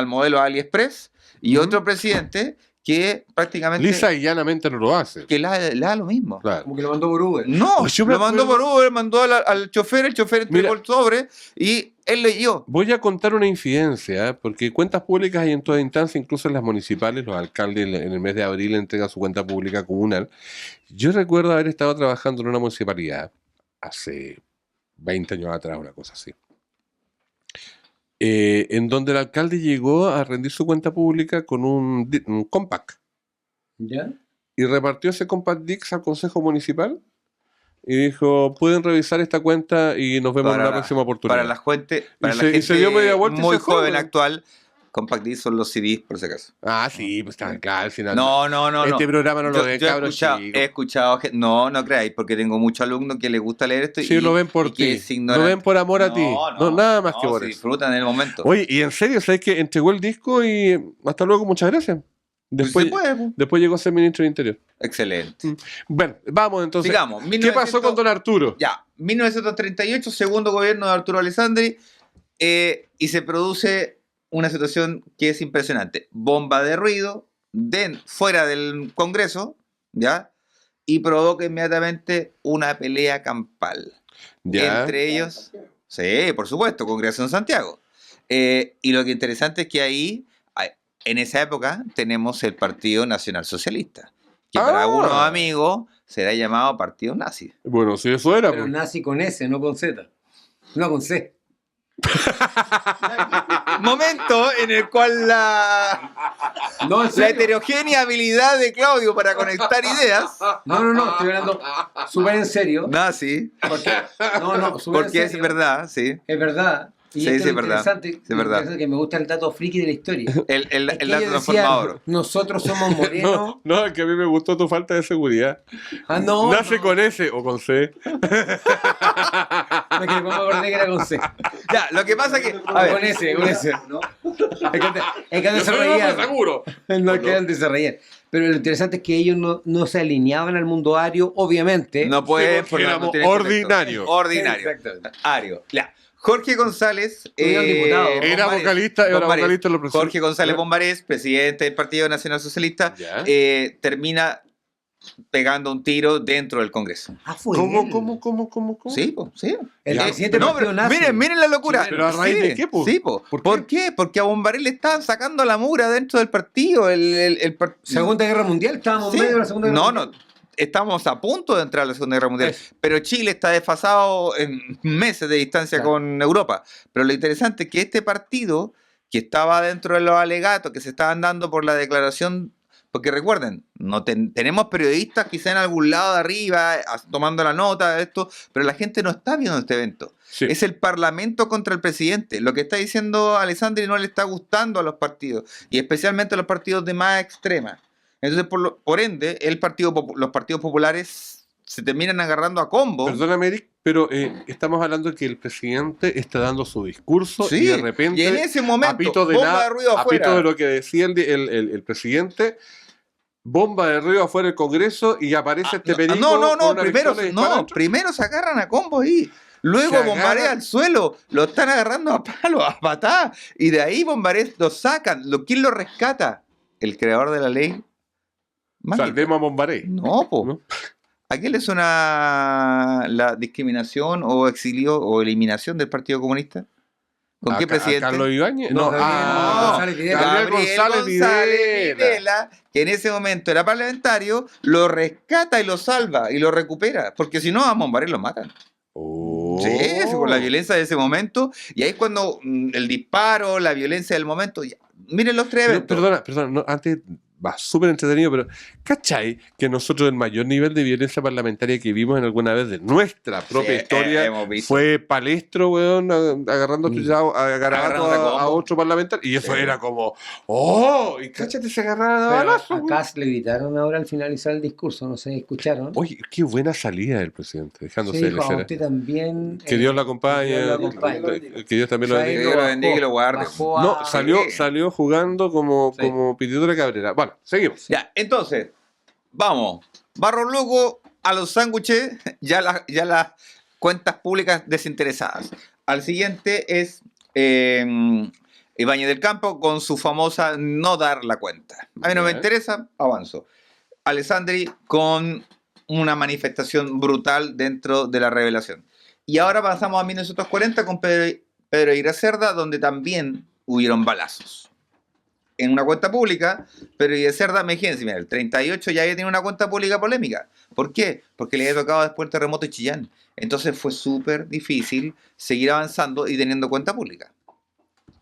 Speaker 5: modelo AliExpress y otro presidente que prácticamente...
Speaker 3: Lisa y llanamente no lo hace.
Speaker 5: que le da lo mismo.
Speaker 3: Claro.
Speaker 4: Como que lo mandó por Uber.
Speaker 5: No,
Speaker 3: Pues yo me
Speaker 5: lo mandó por
Speaker 3: acuerdo-
Speaker 5: Uber, mandó al chofer, el chofer entregó
Speaker 3: Mira.
Speaker 5: el sobre y él leyó.
Speaker 3: Voy a contar una infidencia, ¿eh? Porque cuentas públicas hay en toda instancia, incluso en las municipales, los alcaldes en el mes de abril entregan su cuenta pública comunal. Yo recuerdo haber estado trabajando en una municipalidad hace 20 años atrás, una cosa así, en donde el alcalde llegó a rendir su cuenta pública con un compact.
Speaker 4: ¿Ya?
Speaker 3: y repartió ese Compact Disc al Consejo Municipal y dijo, pueden revisar esta cuenta y nos vemos en una próxima oportunidad.
Speaker 5: Para la gente,
Speaker 3: Y se dio media vuelta y
Speaker 5: muy
Speaker 3: se fue,
Speaker 5: joven
Speaker 3: ¿no?
Speaker 5: actual, Compact Disc son los CDs, por si acaso.
Speaker 3: Ah, sí, pues está claro, al final.
Speaker 5: No.
Speaker 3: Este programa no lo ven,
Speaker 5: Yo he
Speaker 3: cabros
Speaker 5: escuchado,
Speaker 3: chicos.
Speaker 5: no creáis, porque tengo muchos alumnos que les gusta leer esto
Speaker 3: Sí, lo ven por
Speaker 5: y que
Speaker 3: ti.
Speaker 5: es ignorante.
Speaker 3: Lo ven por amor a ti. No, nada más que por
Speaker 5: se
Speaker 3: eso.
Speaker 5: disfrutan en el momento.
Speaker 3: Oye, y en serio, ¿sabes que entregó el disco y hasta luego, muchas gracias? Después,
Speaker 5: Se puede, pues.
Speaker 3: después llegó a ser ministro del Interior.
Speaker 5: Excelente.
Speaker 3: Bueno, vamos entonces.
Speaker 5: Sigamos.
Speaker 3: ¿Qué pasó con don Arturo?
Speaker 5: Ya, 1938, segundo gobierno de Arturo Alessandri, y se produce una situación que es impresionante. Bomba de ruido fuera del Congreso, ¿ya? Y provoca inmediatamente una pelea campal.
Speaker 3: Ya.
Speaker 5: Entre ellos, sí, por supuesto, Congreso en Santiago. Y lo que interesante es que ahí, en esa época, tenemos el Partido Nacional Socialista, que para algunos amigos será llamado Partido Nazi.
Speaker 3: Bueno, si eso era.
Speaker 4: Pero
Speaker 3: pues.
Speaker 4: nazi con S, no con Z. No con C.
Speaker 5: Momento en el cual
Speaker 4: No, en
Speaker 5: la
Speaker 4: serio.
Speaker 5: heterogénea habilidad de Claudio para conectar ideas.
Speaker 4: No, estoy hablando súper en serio.
Speaker 5: Nazi,
Speaker 4: Porque, no, súper en
Speaker 5: porque es
Speaker 4: serio.
Speaker 5: verdad, sí.
Speaker 4: Es verdad. Y
Speaker 5: Sí,
Speaker 4: esto
Speaker 5: sí,
Speaker 4: es
Speaker 5: verdad.
Speaker 4: interesante,
Speaker 5: Sí, es verdad.
Speaker 4: interesante, que me gusta el dato friki de la historia.
Speaker 5: El
Speaker 4: Es que
Speaker 5: dato
Speaker 4: ellos
Speaker 5: transformador.
Speaker 4: decían, nosotros somos morenos.
Speaker 3: No, es que a mí me gustó tu falta de seguridad.
Speaker 4: No.
Speaker 3: Nace con S o con C.
Speaker 4: No, que después me acordé que era con C.
Speaker 5: Ya, lo que pasa es que. A
Speaker 4: Con
Speaker 5: ver,
Speaker 4: S, con S. Es que antes se
Speaker 3: No,
Speaker 4: reían.
Speaker 3: seguro.
Speaker 4: No, es que antes se reían. Pero lo interesante es que ellos no se alineaban al mundo ario, obviamente.
Speaker 5: no puede
Speaker 3: porque éramos
Speaker 5: tienen contexto.
Speaker 3: ordinarios.
Speaker 5: Ordinario.
Speaker 4: Exactamente.
Speaker 5: Ario. Ya. Jorge González.
Speaker 4: Tuvieron diputado.
Speaker 3: Era
Speaker 5: Bombarés.
Speaker 3: vocalista, era
Speaker 5: Bombarés.
Speaker 3: vocalista en los procesos.
Speaker 5: Jorge González Bombarés, presidente del Partido Nacional Socialista,
Speaker 3: Ya.
Speaker 5: termina pegando un tiro dentro del Congreso.
Speaker 4: Fue
Speaker 3: ¿Cómo,
Speaker 4: él.
Speaker 3: cómo?
Speaker 5: Sí, po, sí.
Speaker 4: El
Speaker 3: Ya.
Speaker 4: presidente del
Speaker 5: No,
Speaker 4: partido
Speaker 5: pero
Speaker 4: nazi.
Speaker 5: miren la locura.
Speaker 3: Sí, pero ¿a raíz de qué, po?
Speaker 5: Sí, po. ¿Por qué? Porque a Bombarés le estaban sacando la mura dentro del partido.
Speaker 4: Segunda Guerra Mundial, estábamos
Speaker 5: Sí.
Speaker 4: en medio de la Segunda Guerra Mundial.
Speaker 5: Estamos a punto de entrar a la Segunda Guerra Mundial, pero Chile está desfasado en meses de distancia
Speaker 4: Claro.
Speaker 5: con Europa. Pero lo interesante es que este partido, que estaba dentro de los alegatos que se estaban dando por la declaración, porque recuerden, no tenemos periodistas quizá en algún lado de arriba tomando la nota de esto, pero la gente no está viendo este evento.
Speaker 3: Sí.
Speaker 5: Es el Parlamento contra el presidente. Lo que está diciendo Alessandri no le está gustando a los partidos, y especialmente a los partidos de más extrema. Entonces, por ende, los partidos populares se terminan agarrando a combo.
Speaker 3: Perdóname, Eric, pero estamos hablando de que el presidente está dando su discurso
Speaker 5: Sí,
Speaker 3: y de repente,
Speaker 5: y en ese momento,
Speaker 3: a pito de
Speaker 5: bomba
Speaker 3: nada,
Speaker 5: de ruido
Speaker 3: a
Speaker 5: afuera.
Speaker 3: pito de lo que decía el presidente, bomba de ruido afuera del Congreso y aparece este perico. con una pistola y dispara.
Speaker 5: Primero se agarran a combo ahí. Luego
Speaker 3: Se
Speaker 5: Bombarés
Speaker 3: agarran.
Speaker 5: al suelo, lo están agarrando a palo, a patada, y de ahí Bombarés lo sacan. ¿Quién lo rescata? El creador de la ley. Mágica.
Speaker 3: Salvemos a Bombaré.
Speaker 5: No, po.
Speaker 3: ¿No?
Speaker 5: ¿A qué le suena la discriminación o exilio o eliminación del Partido Comunista? ¿Con qué
Speaker 3: ¿A
Speaker 5: presidente?
Speaker 3: Carlos Ibáñez?
Speaker 4: No,
Speaker 3: Gabriel
Speaker 4: Gabriel González Videla.
Speaker 3: Gabriel González Videla.
Speaker 5: Videla, que en ese momento era parlamentario, lo rescata y lo salva y lo recupera, porque si no a Bombarés lo matan.
Speaker 3: Oh.
Speaker 5: Sí, con la violencia de ese momento, y ahí es cuando el disparo, la violencia del momento, miren los tres
Speaker 3: No,
Speaker 5: eventos.
Speaker 3: perdona, no, antes va súper entretenido, pero ¿cachai que nosotros el mayor nivel de violencia parlamentaria que vimos en alguna vez de nuestra propia
Speaker 5: Sí,
Speaker 3: historia
Speaker 5: hemos visto.
Speaker 3: fue Palestro, weón, agarrando a garabato
Speaker 5: Agarrando a
Speaker 3: a
Speaker 5: combo.
Speaker 3: otro parlamentario? Y eso
Speaker 5: Sí.
Speaker 3: era como, ¡oh! Y cáchate, se agarraban a
Speaker 4: Pero
Speaker 3: balazo,
Speaker 4: a
Speaker 3: weón.
Speaker 4: Kass le gritaron ahora al finalizar el discurso, no sé, ¿escucharon?
Speaker 3: Oye, qué buena salida del presidente, dejándose
Speaker 4: Sí,
Speaker 3: de
Speaker 4: dijo, a
Speaker 3: cera.
Speaker 4: usted también.
Speaker 3: Que Dios lo acompañe,
Speaker 4: que Dios lo acompañe.
Speaker 3: que Dios también lo
Speaker 4: O sea, ahí
Speaker 3: bendiga.
Speaker 5: Dios lo bendiga y lo guarde.
Speaker 4: bajó a-
Speaker 3: No, salió jugando como,
Speaker 5: Sí.
Speaker 3: como Pititura Cabrera. Bueno, seguimos.
Speaker 5: Ya, entonces, vamos. Barro Luco a los sándwiches, ya las cuentas públicas desinteresadas. Al siguiente es Ibáñez del Campo con su famosa no dar la cuenta. A mí no me
Speaker 3: Ya.
Speaker 5: interesa, avanzo. Alessandri con una manifestación brutal dentro de la revelación. Y ahora pasamos a 1940 con Pedro Aguirre Cerda, donde también hubieron balazos. En una cuenta pública, pero y de Cerda, imagínense, mira, el 38 ya había tenido una cuenta pública polémica. ¿Por qué? Porque le había tocado después el terremoto de Chillán. Entonces fue súper difícil seguir avanzando y teniendo cuenta pública,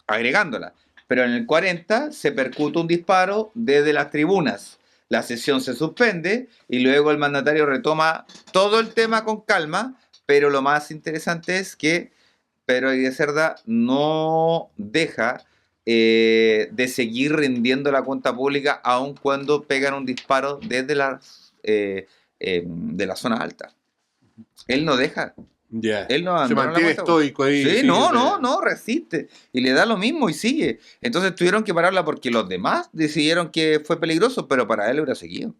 Speaker 5: agregándola. Pero en el 40 se percuta un disparo desde las tribunas la sesión se suspende y luego el mandatario retoma todo el tema con calma, pero lo más interesante es que Pedro Aguirre Cerda no deja de seguir rindiendo la cuenta pública aun cuando pegan un disparo desde de la zona alta. Él no deja.
Speaker 3: Ya.
Speaker 5: Él no
Speaker 3: Se
Speaker 5: abandona la
Speaker 3: mantiene
Speaker 5: cuenta
Speaker 3: estoico ahí.
Speaker 5: Sí,
Speaker 3: sigue
Speaker 5: no, resiste. Y le da lo mismo y sigue. Entonces tuvieron que pararla porque los demás decidieron que fue peligroso, pero para él hubiera seguido.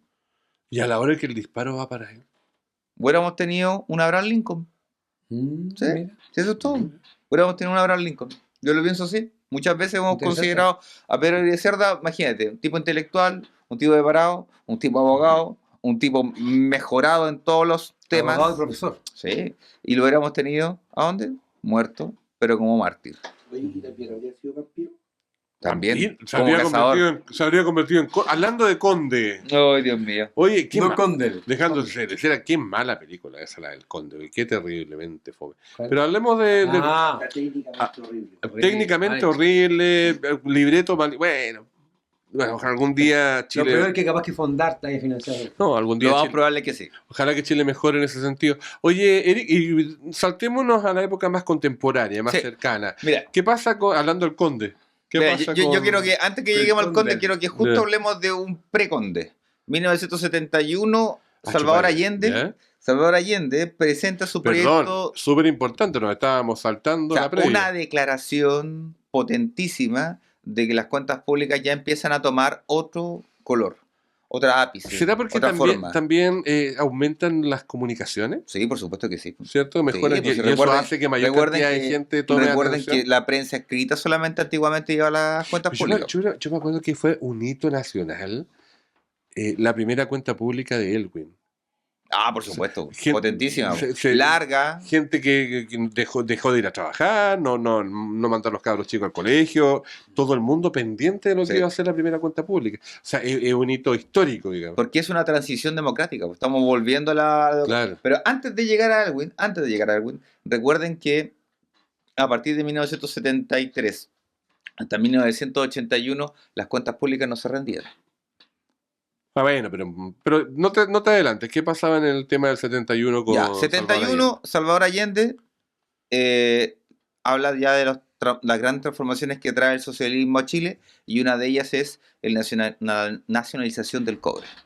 Speaker 3: Y a la hora que el disparo va para él.
Speaker 5: Hubiéramos tenido un Abraham Lincoln. Sí,
Speaker 4: Mira.
Speaker 5: sí, eso es todo. Hubiéramos tenido un Abraham Lincoln. Yo lo pienso así. Muchas veces hemos
Speaker 4: Interesante.
Speaker 5: considerado a Pedro Aguirre Cerda, imagínate, un tipo intelectual, un tipo preparado, un tipo abogado, un tipo mejorado en todos los temas.
Speaker 4: Abogado y profesor.
Speaker 5: Sí, y lo hubiéramos tenido, ¿a dónde? Muerto, pero como mártir.
Speaker 6: Oye, ¿y también habría sido vampiro?
Speaker 5: También,
Speaker 3: Se
Speaker 5: como
Speaker 3: habría,
Speaker 5: cazador.
Speaker 3: se habría convertido en... Hablando de Conde.
Speaker 5: Ay, Dios mío.
Speaker 3: Oye, qué
Speaker 4: No
Speaker 3: ma-
Speaker 4: Condel.
Speaker 3: Dejando de ser, qué mala película esa, la del Conde, güey, qué terriblemente fome.
Speaker 4: ¿Cuál?
Speaker 3: Pero hablemos de
Speaker 6: Está técnicamente horrible.
Speaker 3: técnicamente
Speaker 4: Vale.
Speaker 3: horrible, libreto mal, bueno, algún día
Speaker 4: Lo peor es
Speaker 3: Chile,
Speaker 4: que capaz que Fondar te haya financiado.
Speaker 3: no, algún
Speaker 5: Lo
Speaker 3: día
Speaker 5: más
Speaker 3: Chile,
Speaker 5: probable que sí.
Speaker 3: ojalá que Chile mejore en ese sentido. Oye, Eric, y saltémonos a la época más contemporánea, más
Speaker 5: Sí.
Speaker 3: cercana.
Speaker 5: Mira,
Speaker 3: ¿Qué pasa hablando del Conde? ¿Qué
Speaker 5: mira,
Speaker 3: pasa
Speaker 5: yo
Speaker 3: con...
Speaker 5: quiero que, antes que
Speaker 4: el
Speaker 5: lleguemos al conde,
Speaker 4: conde?
Speaker 5: quiero que justo
Speaker 3: Ya.
Speaker 5: hablemos de un preconde. 1971,
Speaker 3: Ah,
Speaker 5: Salvador
Speaker 3: chupalla,
Speaker 5: Allende.
Speaker 3: ¿ya?
Speaker 5: Salvador Allende presenta su
Speaker 3: Perdón,
Speaker 5: proyecto,
Speaker 3: súper importante, nos estábamos saltando
Speaker 5: o sea,
Speaker 3: la previa.
Speaker 5: una declaración potentísima de que las cuentas públicas ya empiezan a tomar otro color, otra ápice,
Speaker 3: ¿Será porque
Speaker 5: otra
Speaker 3: también,
Speaker 5: forma.
Speaker 3: también aumentan las comunicaciones?
Speaker 5: Sí, por supuesto que sí.
Speaker 3: ¿Cierto? Mejoran,
Speaker 5: Sí, pues,
Speaker 3: y eso
Speaker 5: recuerden-
Speaker 3: hace que mayor
Speaker 5: recuerden
Speaker 3: cantidad de
Speaker 5: que-
Speaker 3: gente tome
Speaker 5: Recuerden
Speaker 3: atención.
Speaker 5: que la prensa escrita solamente antiguamente lleva las cuentas
Speaker 3: Yo me,
Speaker 5: públicas.
Speaker 3: yo me acuerdo que fue un hito nacional la primera cuenta pública de Elwin.
Speaker 5: Ah, por supuesto.
Speaker 3: Gente-
Speaker 5: Potentísima.
Speaker 3: se-
Speaker 5: Larga.
Speaker 3: Gente que dejó de ir a trabajar, no mandó a los cabros chicos al colegio, todo el mundo pendiente de lo que
Speaker 5: Sí.
Speaker 3: iba a ser la primera cuenta pública. O sea, es un hito histórico, digamos.
Speaker 5: Porque es una transición democrática. Pues, estamos volviendo a la...
Speaker 3: Claro.
Speaker 5: Pero antes de llegar a Elwin, recuerden que a partir de 1973 hasta 1981 las cuentas públicas no se rendían.
Speaker 3: Ah, bueno, pero no te adelantes. ¿Qué pasaba en el tema del 71 con
Speaker 5: Ya,
Speaker 3: Salvador
Speaker 5: 71, Salvador Allende habla ya de las grandes transformaciones que trae el socialismo a Chile y una de ellas es la nacionalización del cobre,
Speaker 3: Allende?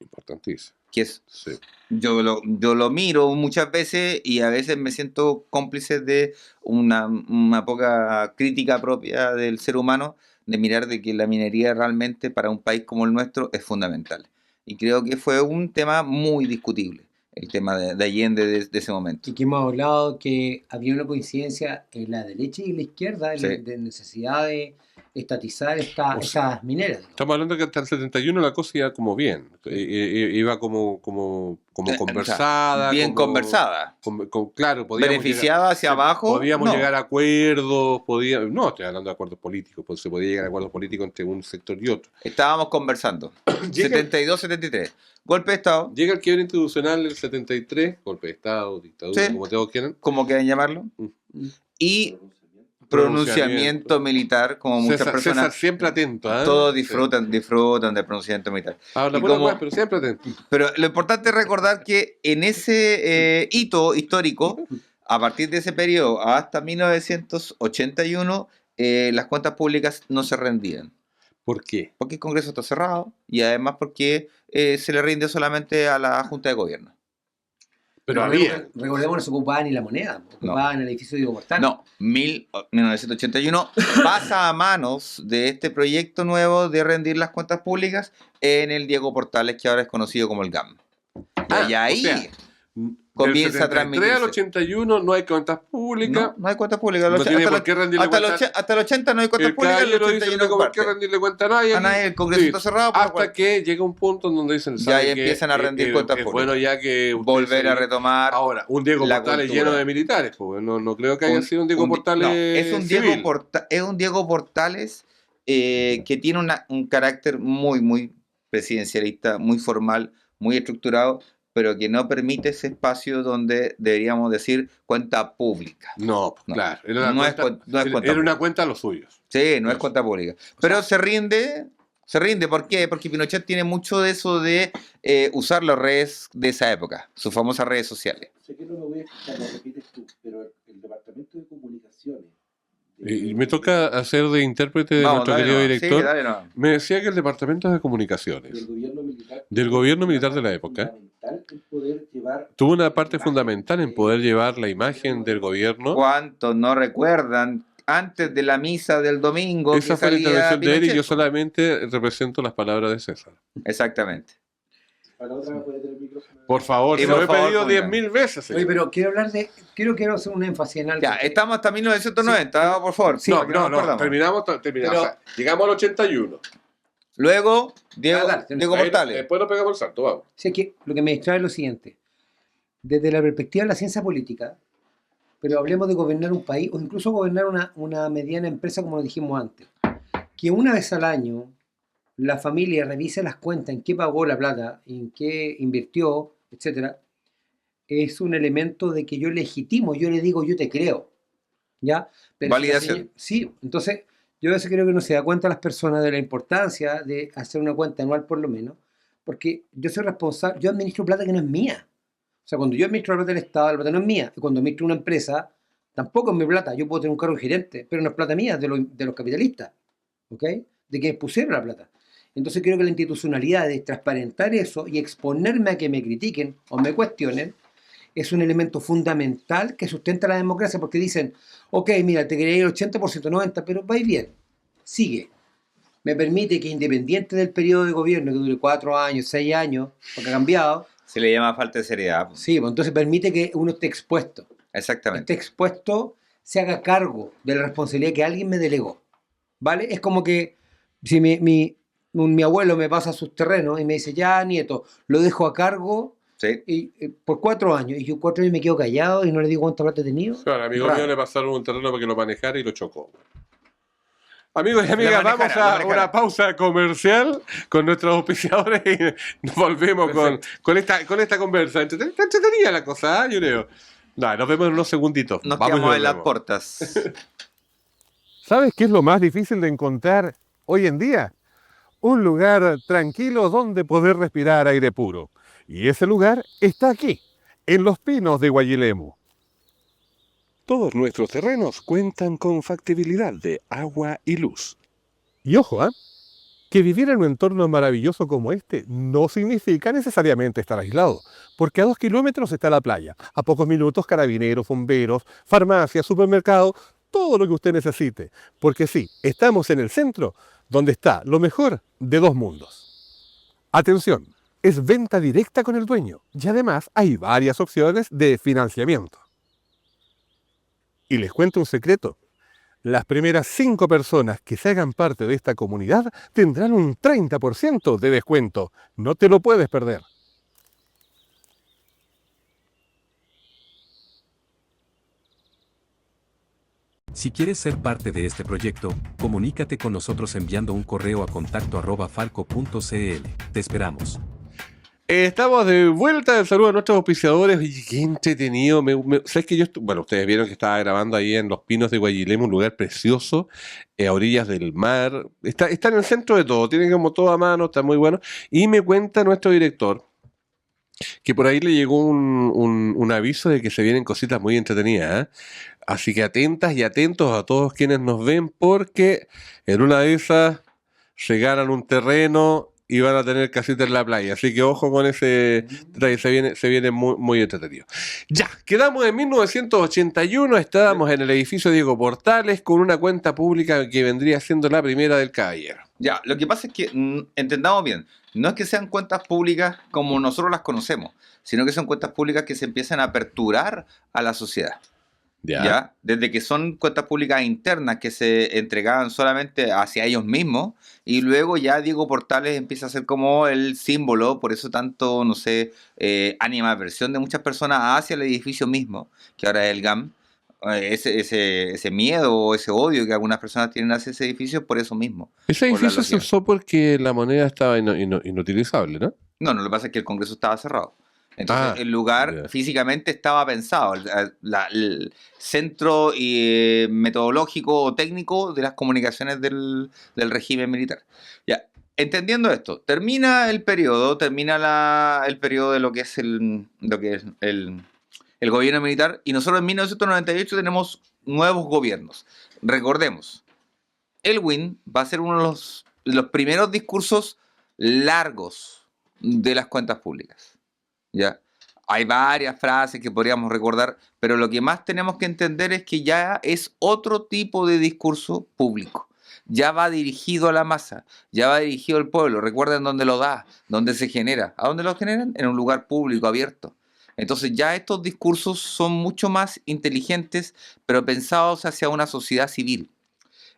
Speaker 3: Importantísimo.
Speaker 5: que es
Speaker 3: Sí.
Speaker 5: yo lo miro muchas veces y a veces me siento cómplice de una poca crítica propia del ser humano de mirar de que la minería realmente para un país como el nuestro es fundamental. Y creo que fue un tema muy discutible, el tema de Allende de ese momento.
Speaker 4: Y que hemos hablado que había una coincidencia en la derecha y en la izquierda
Speaker 5: Sí.
Speaker 4: de necesidad de estatizar estas mineras. digamos.
Speaker 3: Estamos hablando que hasta el 71 la cosa iba como bien. Iba como conversada.
Speaker 5: Bien
Speaker 3: como-
Speaker 5: conversada.
Speaker 3: claro, podíamos
Speaker 5: Beneficiada hacia abajo.
Speaker 3: Podíamos
Speaker 5: no.
Speaker 3: llegar a acuerdos, no estoy hablando de acuerdos políticos, pues se podía llegar a acuerdos políticos entre un sector y otro.
Speaker 5: Estábamos conversando.
Speaker 3: Llega-
Speaker 5: 72, 73. Golpe de Estado,
Speaker 3: Llega el quiebre institucional del 73, golpe de Estado, dictadura,
Speaker 5: Sí.
Speaker 3: como todos quieran.
Speaker 5: como quieran llamarlo.
Speaker 3: Mm.
Speaker 5: Y pronunciamiento militar, como muchas
Speaker 3: César
Speaker 5: personas.
Speaker 3: siempre atento. ¿ah?
Speaker 5: Todos
Speaker 3: Sí.
Speaker 5: disfrutan del pronunciamiento militar.
Speaker 3: Habla
Speaker 5: y
Speaker 3: pura
Speaker 5: como-
Speaker 3: weá, pero siempre atento.
Speaker 5: Pero lo importante es recordar que en ese hito histórico, a partir de ese periodo hasta 1981, las cuentas públicas no se rendían.
Speaker 3: ¿Por qué?
Speaker 5: Porque el Congreso está cerrado y además porque se le rinde solamente a la Junta de Gobierno.
Speaker 3: Pero había.
Speaker 4: Recordemos que no se ocupaba ni la moneda, ocupaban el edificio de Diego Portal.
Speaker 5: No, 1981 pasa a manos de este proyecto nuevo de rendir las cuentas públicas en el Diego Portales, que ahora es conocido como el GAM. Y ahí
Speaker 3: o sea,
Speaker 5: comienza a
Speaker 3: del 73 al
Speaker 5: transmitirse.
Speaker 3: 81 no hay cuentas públicas.
Speaker 5: No hay cuentas públicas.
Speaker 3: No tiene por qué rendirle cuenta.
Speaker 5: Hasta el 80 no hay cuentas
Speaker 3: El
Speaker 5: públicas. El
Speaker 3: caballero dice
Speaker 5: 81
Speaker 3: no tengo por
Speaker 5: parte.
Speaker 3: qué rendirle cuenta a nadie.
Speaker 5: A nadie, el Congreso
Speaker 3: Sí.
Speaker 5: está cerrado. por lo
Speaker 3: Hasta
Speaker 5: cual
Speaker 3: que llega un punto en donde dicen,
Speaker 5: Ya
Speaker 3: ¿sabe
Speaker 5: ahí
Speaker 3: qué?
Speaker 5: empiezan a rendir cuentas
Speaker 3: es
Speaker 5: públicas.
Speaker 3: bueno ya que ustedes
Speaker 5: volver a
Speaker 3: se-
Speaker 5: retomar.
Speaker 3: Ahora, un Diego
Speaker 5: la
Speaker 3: Portales
Speaker 5: cultura.
Speaker 3: lleno de militares, pues, no creo que haya sido un Diego Portales
Speaker 5: no, es un
Speaker 3: civil.
Speaker 5: Diego Portales que tiene un carácter muy, muy presidencialista, muy formal, muy estructurado, pero que no permite ese espacio donde deberíamos decir cuenta pública.
Speaker 3: No, pues,
Speaker 5: No.
Speaker 3: claro. Era, una
Speaker 5: No es
Speaker 3: cuenta,
Speaker 5: no es cuenta
Speaker 3: era una
Speaker 5: pública.
Speaker 3: cuenta a los suyos.
Speaker 5: Sí, no es
Speaker 3: Eso.
Speaker 5: cuenta pública. Pero se rinde Se rinde, ¿por qué? Porque Pinochet tiene mucho de eso de usar las redes de esa época, sus famosas redes sociales.
Speaker 6: Sé que no me voy a escuchar, lo repites tú, pero el Departamento de Comunicaciones.
Speaker 3: Y me toca hacer de intérprete de
Speaker 5: Vamos,
Speaker 3: nuestro
Speaker 5: dale
Speaker 3: querido
Speaker 5: nomás.
Speaker 3: director.
Speaker 5: Sí, dale nomás.
Speaker 3: Me decía que el Departamento de Comunicaciones
Speaker 6: Del gobierno militar
Speaker 3: de la época
Speaker 6: fundamental en poder llevar
Speaker 3: tuvo una parte fundamental en poder llevar la imagen del gobierno.
Speaker 5: ¿Cuántos no recuerdan antes de la misa del domingo?
Speaker 3: Esa
Speaker 5: que
Speaker 3: fue la
Speaker 5: salía
Speaker 3: intervención de él y
Speaker 5: Pinochet?
Speaker 3: yo solamente represento las palabras de César.
Speaker 5: Exactamente.
Speaker 6: Para otra puede tener el micrófono.
Speaker 3: Por favor,
Speaker 5: Y
Speaker 3: se
Speaker 5: por
Speaker 3: lo he
Speaker 5: favor,
Speaker 3: pedido
Speaker 5: pongan.
Speaker 3: 10.000 veces.
Speaker 4: Oye,
Speaker 3: señor.
Speaker 4: pero quiero hacer un énfasis en algo.
Speaker 5: Ya, estamos hasta 1990, por favor.
Speaker 4: Sí,
Speaker 3: no,
Speaker 5: para que
Speaker 3: no,
Speaker 5: nos
Speaker 3: no,
Speaker 5: acordamos.
Speaker 3: terminamos.
Speaker 4: Pero-
Speaker 3: o sea, llegamos al 81.
Speaker 5: Luego, Diego,
Speaker 4: dale,
Speaker 5: Diego
Speaker 3: Ahí,
Speaker 5: Portales.
Speaker 3: después nos pegamos el salto, vamos.
Speaker 4: Sí, es que lo que me distrae es lo siguiente. Desde la perspectiva de la ciencia política, pero hablemos de gobernar un país o incluso gobernar una mediana empresa como lo dijimos antes, que una vez al año la familia revise las cuentas, en qué pagó la plata, en qué invirtió, etcétera, es un elemento de que yo legitimo, yo le digo, yo te creo. ¿Ya? Pero si la
Speaker 5: Validación.
Speaker 4: sí, entonces yo a veces creo que no se da cuenta las personas de la importancia de hacer una cuenta anual por lo menos, porque yo soy responsable, yo administro plata que no es mía. O sea, cuando yo administro la plata del Estado, la plata no es mía. Y cuando administro una empresa, tampoco es mi plata. Yo puedo tener un cargo de gerente, pero no es plata mía, es de los capitalistas. ¿Ok? De quienes pusieron la plata. Entonces creo que la institucionalidad de transparentar eso y exponerme a que me critiquen o me cuestionen es un elemento fundamental que sustenta la democracia, porque dicen, ok, mira, te quería ir 80%, 90%, pero vais bien, sigue. Me permite que independiente del periodo de gobierno, que dure 4 años, 6 años, porque ha cambiado,
Speaker 5: Se le llama falta de seriedad. Pues.
Speaker 4: sí, pues entonces permite que uno esté expuesto.
Speaker 5: Exactamente.
Speaker 4: Esté expuesto, se haga cargo de la responsabilidad que alguien me delegó. ¿Vale? Es como que si mi abuelo me pasa sus terrenos y me dice, ya, nieto, lo dejo a cargo
Speaker 5: Sí.
Speaker 4: y, por 4 años. Y yo 4 años me quedo callado y no le digo cuánta plata he tenido.
Speaker 3: Claro, amigo
Speaker 4: Raro.
Speaker 3: mío le pasaron un terreno para que lo manejara y lo chocó. Amigos y amigas,
Speaker 5: La manejara,
Speaker 3: vamos
Speaker 5: la
Speaker 3: a
Speaker 5: manejara.
Speaker 3: una pausa comercial con nuestros auspiciadores y nos volvemos con esta conversa. Está entretenida la cosa, yo creo. Nos vemos en unos segunditos.
Speaker 5: Nos
Speaker 3: Vamos y
Speaker 5: quedamos en las
Speaker 3: volvemos.
Speaker 5: portas.
Speaker 7: ¿Sabes qué es lo más difícil de encontrar hoy en día? Un lugar tranquilo donde poder respirar aire puro. Y ese lugar está aquí, en Los Pinos de Guayilemu.
Speaker 8: Todos nuestros terrenos cuentan con factibilidad de agua y luz.
Speaker 7: Y ojo, que vivir en un entorno maravilloso como este no significa necesariamente estar aislado, porque a 2 kilómetros está la playa, a pocos minutos carabineros, bomberos, farmacia, supermercado, todo lo que usted necesite. Porque sí, estamos en el centro, donde está lo mejor de 2 mundos. Atención, es venta directa con el dueño y además hay varias opciones de financiamiento. Y les cuento un secreto. Las primeras 5 personas que se hagan parte de esta comunidad tendrán un 30% de descuento. No te lo puedes perder.
Speaker 1: Si quieres ser parte de este proyecto, comunícate con nosotros enviando un correo a contacto@falco.cl. Te esperamos.
Speaker 3: Estamos de vuelta. Saludos a nuestros auspiciadores. Oye, qué entretenido. ¿Sabes que bueno, ustedes vieron que estaba grabando ahí en Los Pinos de Guayilemu, un lugar precioso, a orillas del mar. Está en el centro de todo, tiene como todo a mano, está muy bueno. Y me cuenta nuestro director que por ahí le llegó un aviso de que se vienen cositas muy entretenidas, ¿eh? Así que atentas y atentos a todos quienes nos ven, porque en una de esas se ganan un terreno y van a tener casita en la playa. Así que ojo con ese detalle, se viene muy, muy entretenido. Ya, quedamos en 1981, estábamos en el edificio Diego Portales con una cuenta pública que vendría siendo la primera del caballero.
Speaker 5: Ya, lo que pasa es que, entendamos bien, no es que sean cuentas públicas como nosotros las conocemos, sino que son cuentas públicas que se empiezan a aperturar a la sociedad. ¿Ya? Desde que son cuentas públicas internas que se entregaban solamente hacia ellos mismos, y luego ya Diego Portales empieza a ser como el símbolo, por eso tanto, no sé, animadversión de muchas personas hacia el edificio mismo, que ahora es el GAM, ese miedo o ese odio que algunas personas tienen hacia ese edificio por eso mismo.
Speaker 3: Ese
Speaker 5: por la
Speaker 3: edificio se
Speaker 5: logia.
Speaker 3: usó porque la moneda estaba inutilizable, ¿no?
Speaker 5: No, lo que pasa es que el Congreso estaba cerrado. Entonces, el lugar
Speaker 3: ya.
Speaker 5: físicamente estaba pensado, el centro metodológico o técnico de las comunicaciones del régimen militar. Ya. entendiendo esto, termina el periodo de lo que es el gobierno militar, y nosotros en 1998 tenemos nuevos gobiernos. Recordemos, Elwin va a ser uno de los primeros discursos largos de las cuentas públicas. ¿Ya? Hay varias frases que podríamos recordar, pero lo que más tenemos que entender es que ya es otro tipo de discurso público. Ya va dirigido a la masa, ya va dirigido al pueblo. Recuerden dónde lo da, dónde se genera. ¿A dónde lo generan? En un lugar público, abierto. Entonces ya estos discursos son mucho más inteligentes, pero pensados hacia una sociedad civil.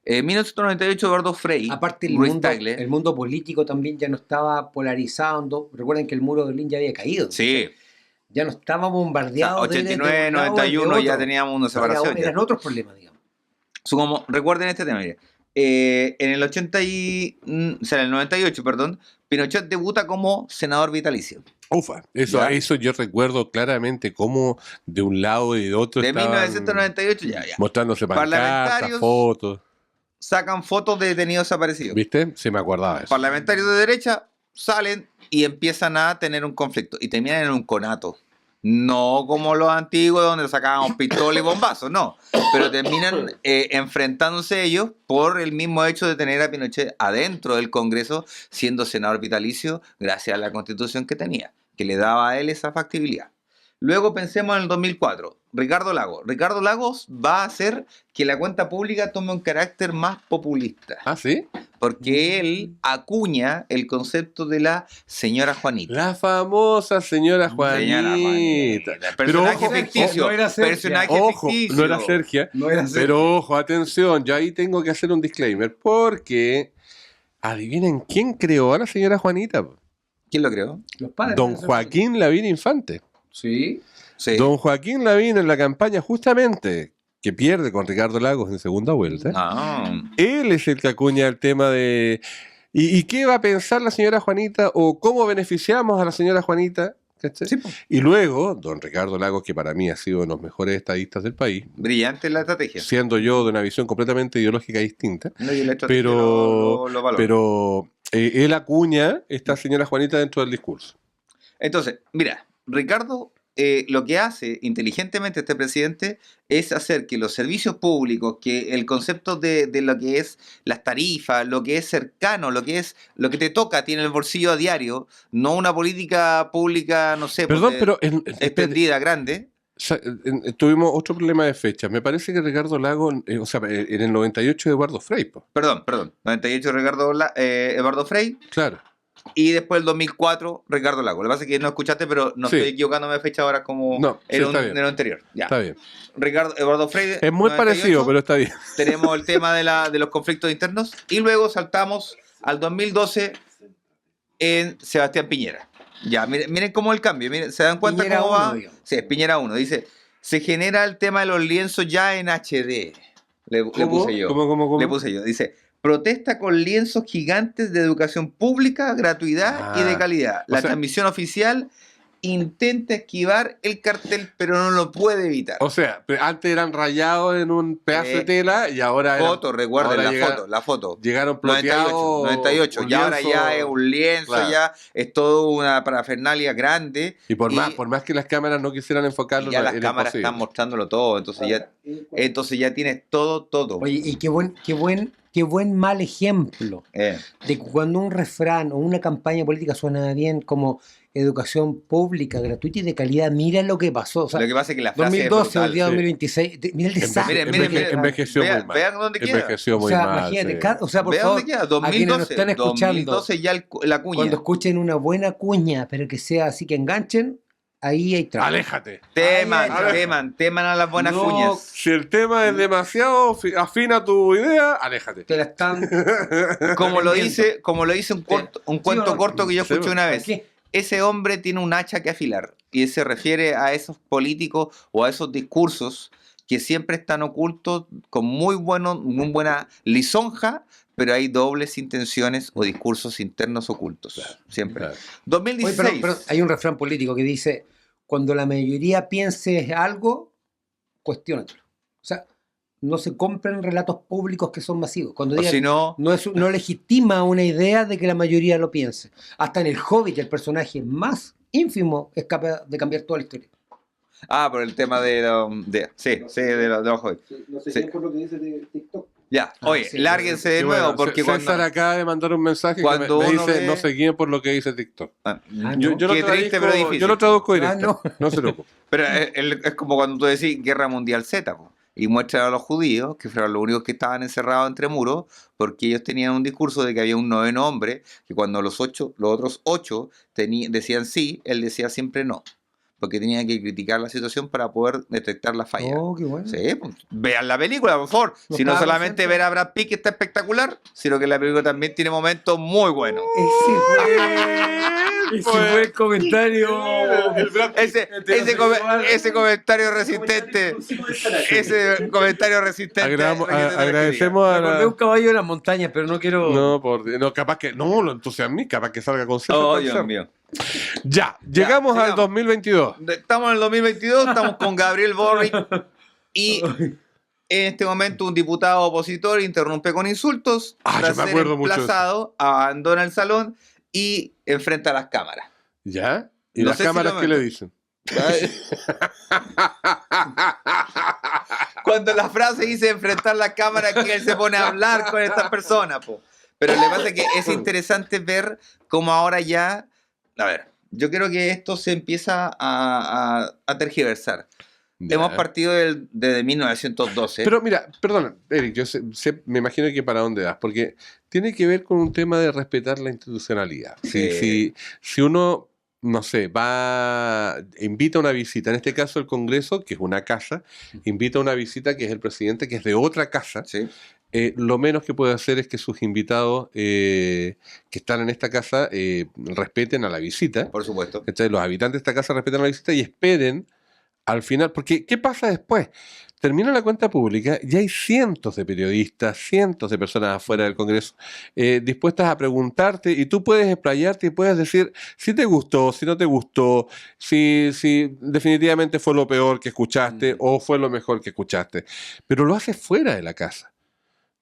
Speaker 5: En 1998, Eduardo Frei,
Speaker 4: Aparte,
Speaker 5: Ruiz Tagle,
Speaker 4: el mundo político también ya no estaba polarizando. Recuerden que el muro de Berlín ya había caído.
Speaker 5: sí,
Speaker 4: Ya no estaba
Speaker 5: o sea,
Speaker 4: bombardeado.
Speaker 5: 89,
Speaker 4: de un lado y de
Speaker 5: 91 ya
Speaker 4: otro.
Speaker 5: teníamos una separación.
Speaker 4: Eran otros problemas, digamos.
Speaker 5: Recuerden este tema, mire. En el 98, perdón, Pinochet debuta como senador vitalicio.
Speaker 3: Ufa,
Speaker 5: Ya.
Speaker 3: eso yo recuerdo claramente cómo de un lado y de otro
Speaker 5: De
Speaker 3: estaban
Speaker 5: 1998 ya.
Speaker 3: mostrándose pancartas,
Speaker 5: Parlamentarios.
Speaker 3: fotos.
Speaker 5: Sacan fotos de detenidos desaparecidos.
Speaker 3: ¿Viste? Se me acordaba de eso.
Speaker 5: Parlamentarios de derecha salen y empiezan a tener un conflicto y terminan en un conato. No como los antiguos donde sacábamos pistola y bombazos, no. Pero terminan enfrentándose ellos por el mismo hecho de tener a Pinochet adentro del Congreso siendo senador vitalicio gracias a la constitución que tenía, que le daba a él esa factibilidad. Luego pensemos en el 2004. Ricardo Lagos. Ricardo Lagos va a hacer que la cuenta pública tome un carácter más populista,
Speaker 3: ¿Ah, sí?
Speaker 5: porque él acuña el concepto de la señora Juanita.
Speaker 3: La famosa señora Juanita. Pero
Speaker 5: Personaje
Speaker 3: ojo,
Speaker 5: ficticio.
Speaker 4: no era Sergio.
Speaker 5: Personaje
Speaker 3: Ojo,
Speaker 5: ficticio.
Speaker 3: no era Sergia.
Speaker 4: No era
Speaker 3: Pero ojo, atención, yo ahí tengo que hacer un disclaimer porque adivinen quién creó a la señora Juanita.
Speaker 5: ¿Quién lo creó?
Speaker 4: Los padres.
Speaker 3: Don Joaquín Lavín Infante.
Speaker 4: Sí.
Speaker 5: Sí.
Speaker 3: Don Joaquín Lavín en la campaña justamente que pierde con Ricardo Lagos en segunda vuelta.
Speaker 5: Ah.
Speaker 3: Él es el que acuña el tema de ¿y qué va a pensar la señora Juanita o cómo beneficiamos a la señora Juanita? ¿Cachai?
Speaker 5: Sí, po.
Speaker 3: Y luego, don Ricardo Lagos, que para mí ha sido uno de los mejores estadistas del país,
Speaker 5: Brillante la estrategia.
Speaker 3: siendo yo de una visión completamente ideológica distinta,
Speaker 5: No, y la estrategia
Speaker 3: pero,
Speaker 5: lo valoro.
Speaker 3: pero él acuña esta señora Juanita dentro del discurso.
Speaker 5: Entonces, mira, Ricardo lo que hace inteligentemente este presidente es hacer que los servicios públicos, que el concepto de lo que es las tarifas, lo que es cercano, lo que te toca, tiene el bolsillo a diario, no una política pública, no sé,
Speaker 3: Perdón, pero
Speaker 5: extendida, grande.
Speaker 3: tuvimos otro problema de fecha. Me parece que Ricardo Lagos, en el 98 Eduardo Frei, po.
Speaker 5: Perdón, 98 Eduardo Frei.
Speaker 3: Claro.
Speaker 5: Y después el 2004, Ricardo Lagos. Lo que pasa es que no escuchaste, pero no
Speaker 3: Sí.
Speaker 5: estoy equivocándome de fecha ahora como
Speaker 3: No, sí,
Speaker 5: en
Speaker 3: está bien.
Speaker 5: lo anterior. Ya.
Speaker 3: Está bien.
Speaker 5: Eduardo Frei.
Speaker 3: Es muy
Speaker 5: 98,
Speaker 3: parecido, pero está bien.
Speaker 5: Tenemos el tema de los conflictos internos. Y luego saltamos al 2012 en Sebastián Piñera. Ya, miren cómo el cambio. Miren, ¿se dan cuenta
Speaker 4: Piñera
Speaker 5: cómo va?
Speaker 4: 1, digamos.
Speaker 5: Sí, es Piñera 1. Dice, se genera el tema de los lienzos ya en HD. Le puse yo.
Speaker 3: ¿Cómo?
Speaker 5: Le puse yo. Dice, protesta con lienzos gigantes de educación pública, gratuidad y de calidad. La
Speaker 3: sea-
Speaker 5: transmisión oficial intenta esquivar el cartel, pero no lo puede evitar.
Speaker 3: O sea, antes eran rayados en un pedazo de tela y ahora
Speaker 5: Foto, recuerden
Speaker 3: ahora
Speaker 5: la foto.
Speaker 3: llegaron ploteados.
Speaker 5: 98.
Speaker 3: un
Speaker 5: Y ahora
Speaker 3: lienzo.
Speaker 5: ya es un lienzo,
Speaker 3: Claro.
Speaker 5: ya es todo una parafernalia grande.
Speaker 3: Y por más que las cámaras no quisieran enfocarlo,
Speaker 5: y ya las
Speaker 3: era
Speaker 5: cámaras
Speaker 3: imposible.
Speaker 5: están mostrándolo todo. Entonces ya tienes todo.
Speaker 4: Oye, y qué buen mal ejemplo
Speaker 5: Eh,
Speaker 4: de que cuando un refrán o una campaña política suena bien como educación pública, gratuita y de calidad, mira lo que pasó. O sea,
Speaker 5: lo que pasa es que la frase
Speaker 4: 2012,
Speaker 5: es brutal.
Speaker 4: el día
Speaker 3: sí.
Speaker 4: 2026, mira el desastre.
Speaker 5: Miren,
Speaker 3: envejeció
Speaker 5: vean,
Speaker 3: muy mal.
Speaker 5: vean dónde queda.
Speaker 3: Envejeció
Speaker 4: O
Speaker 3: muy
Speaker 4: sea,
Speaker 3: mal.
Speaker 4: imagínate,
Speaker 3: sí.
Speaker 4: o sea, por
Speaker 5: Vean
Speaker 4: favor,
Speaker 5: dónde queda.
Speaker 4: a quienes nos
Speaker 5: 2012.
Speaker 4: están escuchando,
Speaker 5: 2012 ya la cuña.
Speaker 4: cuando escuchen una buena cuña, pero que sea así que enganchen, ahí hay trabajo.
Speaker 3: Aléjate.
Speaker 5: Teman a las buenas
Speaker 3: No,
Speaker 5: cuñas.
Speaker 3: Si el tema es demasiado afín a tu idea, aléjate.
Speaker 4: Te la están...
Speaker 5: Como lo
Speaker 4: vendiendo.
Speaker 5: dice un cuento
Speaker 4: no?
Speaker 5: corto que yo
Speaker 3: Sí,
Speaker 5: escuché una vez.
Speaker 4: ¿Qué?
Speaker 5: Ese hombre tiene un hacha que afilar y se refiere a esos políticos o a esos discursos que siempre están ocultos con muy buena lisonja, pero hay dobles intenciones o discursos internos ocultos. Siempre.
Speaker 3: Claro.
Speaker 5: 2016.
Speaker 4: Oye, pero hay un refrán político que dice, cuando la mayoría piense algo, cuestiónatelo. O sea, no se compren relatos públicos que son masivos. Cuando
Speaker 5: O
Speaker 4: digan,
Speaker 5: si no,
Speaker 4: no legitima una idea de que la mayoría lo piense. Hasta en el Hobbit, el personaje más ínfimo es capaz de cambiar toda la historia.
Speaker 5: por el tema de los Hobbits.
Speaker 6: No sé
Speaker 5: Sí.
Speaker 6: qué por lo que dice de TikTok.
Speaker 5: Ya, oye,
Speaker 4: sí,
Speaker 5: lárguense de
Speaker 3: Sí,
Speaker 5: nuevo,
Speaker 3: bueno,
Speaker 5: porque
Speaker 3: César
Speaker 5: cuando...
Speaker 3: acaba de mandar un mensaje que
Speaker 5: cuando
Speaker 3: me
Speaker 5: uno
Speaker 3: dice
Speaker 5: ve-
Speaker 3: no se guíen por lo que dice TikTok.
Speaker 5: Yo,
Speaker 3: Yo lo
Speaker 5: qué triste, pero difícil.
Speaker 3: yo lo traduzco directo.
Speaker 4: no.
Speaker 3: No se preocupe.
Speaker 5: Pero es como cuando tú decís Guerra Mundial Z, po, y muestran a los judíos, que fueron los únicos que estaban encerrados entre muros, porque ellos tenían un discurso de que había un noveno hombre, que cuando los otros 8 decían sí, él decía siempre no, porque tenía que criticar la situación para poder detectar la falla.
Speaker 4: Oh, qué bueno.
Speaker 5: Sí, pues, vean la película, por favor.
Speaker 4: No
Speaker 5: Si no
Speaker 4: estaba
Speaker 5: solamente
Speaker 4: presente.
Speaker 5: ver a Brad Pitt, que está espectacular, sino que la película también tiene momentos muy buenos.
Speaker 4: Ese fue el comentario.
Speaker 5: Ese comentario resistente. Ese comentario resistente.
Speaker 3: Agradecemos a
Speaker 4: Recordé un
Speaker 3: la...
Speaker 4: caballo de las montañas, pero no quiero.
Speaker 3: No, no, capaz que... No, lo entusiasmé, capaz que salga con César.
Speaker 5: Oh,
Speaker 3: puede
Speaker 5: Dios
Speaker 3: ser.
Speaker 5: mío.
Speaker 3: Ya, llegamos al
Speaker 5: sigamos.
Speaker 3: 2022.
Speaker 5: Estamos en el 2022, estamos con Gabriel Boric y en este momento un diputado opositor interrumpe con insultos,
Speaker 3: Ah, yo
Speaker 5: tras
Speaker 3: me
Speaker 5: ser
Speaker 3: acuerdo mucho de eso.
Speaker 5: emplazado, abandona el salón y enfrenta a las cámaras.
Speaker 3: ¿Ya? ¿Y
Speaker 5: No
Speaker 3: las
Speaker 5: sé si
Speaker 3: cámaras
Speaker 5: lo
Speaker 3: qué le
Speaker 5: ven.
Speaker 3: dicen?
Speaker 5: Cuando la frase dice enfrentar la cámara, que él se pone a hablar con esta persona, po. Pero le pasa que es interesante ver cómo ahora ya... A ver, yo creo que esto se empieza a tergiversar.
Speaker 3: Ya.
Speaker 5: Hemos partido desde 1912.
Speaker 3: Pero mira, perdona, Eric, yo me imagino que para dónde vas, porque tiene que ver con un tema de respetar la institucionalidad. Si uno, no sé, invita a una visita, en este caso el Congreso, que es una casa, invita a una visita que es el presidente, que es de otra casa,
Speaker 5: Sí.
Speaker 3: lo menos que puede hacer es que sus invitados que están en esta casa respeten a la visita.
Speaker 5: Por supuesto.
Speaker 3: ¿Cachai? Los habitantes de esta casa respeten a la visita y esperen al final, porque ¿qué pasa después? Termina la cuenta pública y hay cientos de periodistas, cientos de personas afuera del Congreso dispuestas a preguntarte y tú puedes explayarte y puedes decir si te gustó, si no te gustó, si definitivamente fue lo peor que escuchaste o fue lo mejor que escuchaste. Pero lo haces fuera de la casa.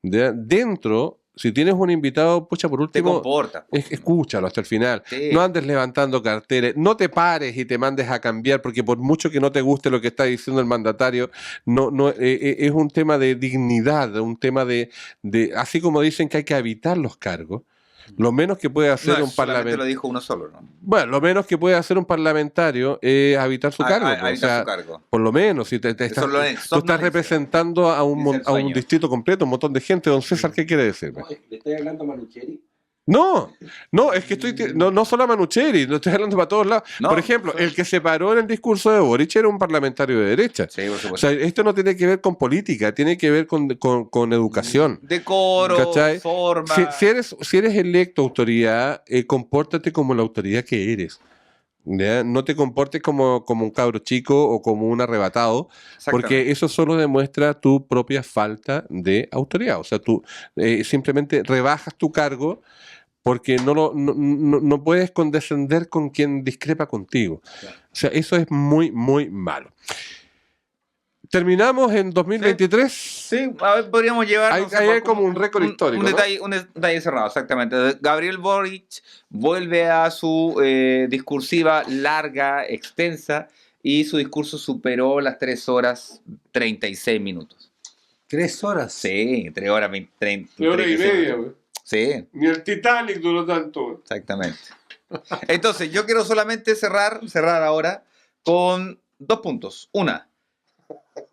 Speaker 3: Dentro, si tienes un invitado, pucha, por
Speaker 5: Te
Speaker 3: último,
Speaker 5: comporta.
Speaker 3: escúchalo hasta el final.
Speaker 5: Sí.
Speaker 3: No andes levantando carteles, no te pares y te mandes a cambiar, porque por mucho que no te guste lo que está diciendo el mandatario, es un tema de dignidad, un tema de así como dicen que hay que evitar los cargos, lo menos que puede hacer
Speaker 5: No,
Speaker 3: un
Speaker 5: solamente
Speaker 3: parlamentario.
Speaker 5: lo dijo uno solo, ¿no?
Speaker 3: Bueno, lo menos que puede hacer un parlamentario es evitar su cargo.
Speaker 5: Evitar
Speaker 3: o sea,
Speaker 5: su cargo.
Speaker 3: por lo menos, si tú estás
Speaker 5: somnolencia.
Speaker 3: representando a
Speaker 5: Ese es el
Speaker 3: a un
Speaker 5: sueño.
Speaker 3: distrito completo, un montón de gente. Don César, ¿qué quiere decirme?
Speaker 6: ¿Le estoy hablando a Manucheri?
Speaker 3: No, es que no solo a Manucheri, no estoy hablando para todos lados.
Speaker 5: No,
Speaker 3: por ejemplo, el que se paró en el discurso de Boric era un parlamentario de derecha.
Speaker 5: Sí, por
Speaker 3: O
Speaker 5: supuesto.
Speaker 3: sea, esto no tiene que ver con política, tiene que ver con educación.
Speaker 5: Decoro,
Speaker 3: ¿Cachai?
Speaker 5: forma.
Speaker 3: Si eres electo autoridad, compórtate como la autoridad que eres. ¿Ya? No te comportes como un cabro chico o como un arrebatado, porque eso solo demuestra tu propia falta de autoridad. O sea, tú simplemente rebajas tu cargo porque no puedes condescender con quien discrepa contigo. O sea, eso es muy, muy malo. Terminamos en 2023.
Speaker 5: Sí, a ver, podríamos llevar
Speaker 3: Hay como un récord histórico, ¿no?
Speaker 5: un detalle cerrado, exactamente. Gabriel Boric vuelve a su discursiva larga, extensa, y su discurso superó las 3 horas 36 minutos.
Speaker 4: 3 horas.
Speaker 5: Sí, 3 horas 30.
Speaker 3: 3 horas y media, güey.
Speaker 5: Sí,
Speaker 3: Ni el Titanic duró tanto.
Speaker 5: exactamente. Entonces, yo quiero solamente cerrar ahora con 2 puntos. Una,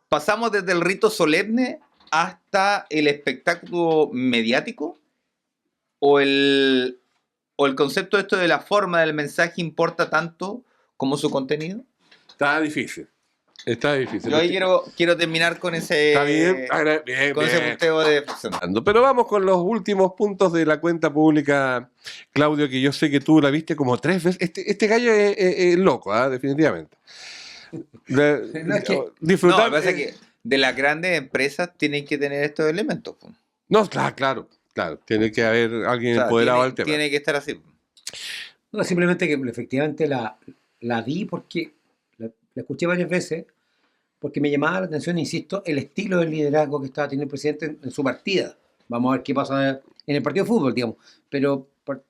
Speaker 5: pasamos desde el rito solemne hasta el espectáculo mediático, o el concepto esto de la forma del mensaje importa tanto como su contenido.
Speaker 3: Está difícil.
Speaker 5: Yo ahí quiero terminar con ese
Speaker 3: Está bien,
Speaker 5: con ese punteo de reflexión.
Speaker 3: Pero vamos con los últimos puntos de la cuenta pública, Claudio, que yo sé que tú la viste como 3 veces. Este gallo es loco, definitivamente. Disfrutar.
Speaker 5: No, lo que pasa es que de las grandes empresas tienen que tener estos elementos. Po.
Speaker 3: No, claro. Tiene que haber alguien
Speaker 5: O sea,
Speaker 3: empoderado al tema.
Speaker 5: tiene que estar así.
Speaker 4: No, simplemente que efectivamente la vi porque la escuché varias veces, porque me llamaba la atención, insisto, el estilo del liderazgo que estaba teniendo el presidente en su partida. Vamos a ver qué pasa en el partido de fútbol, digamos. Pero,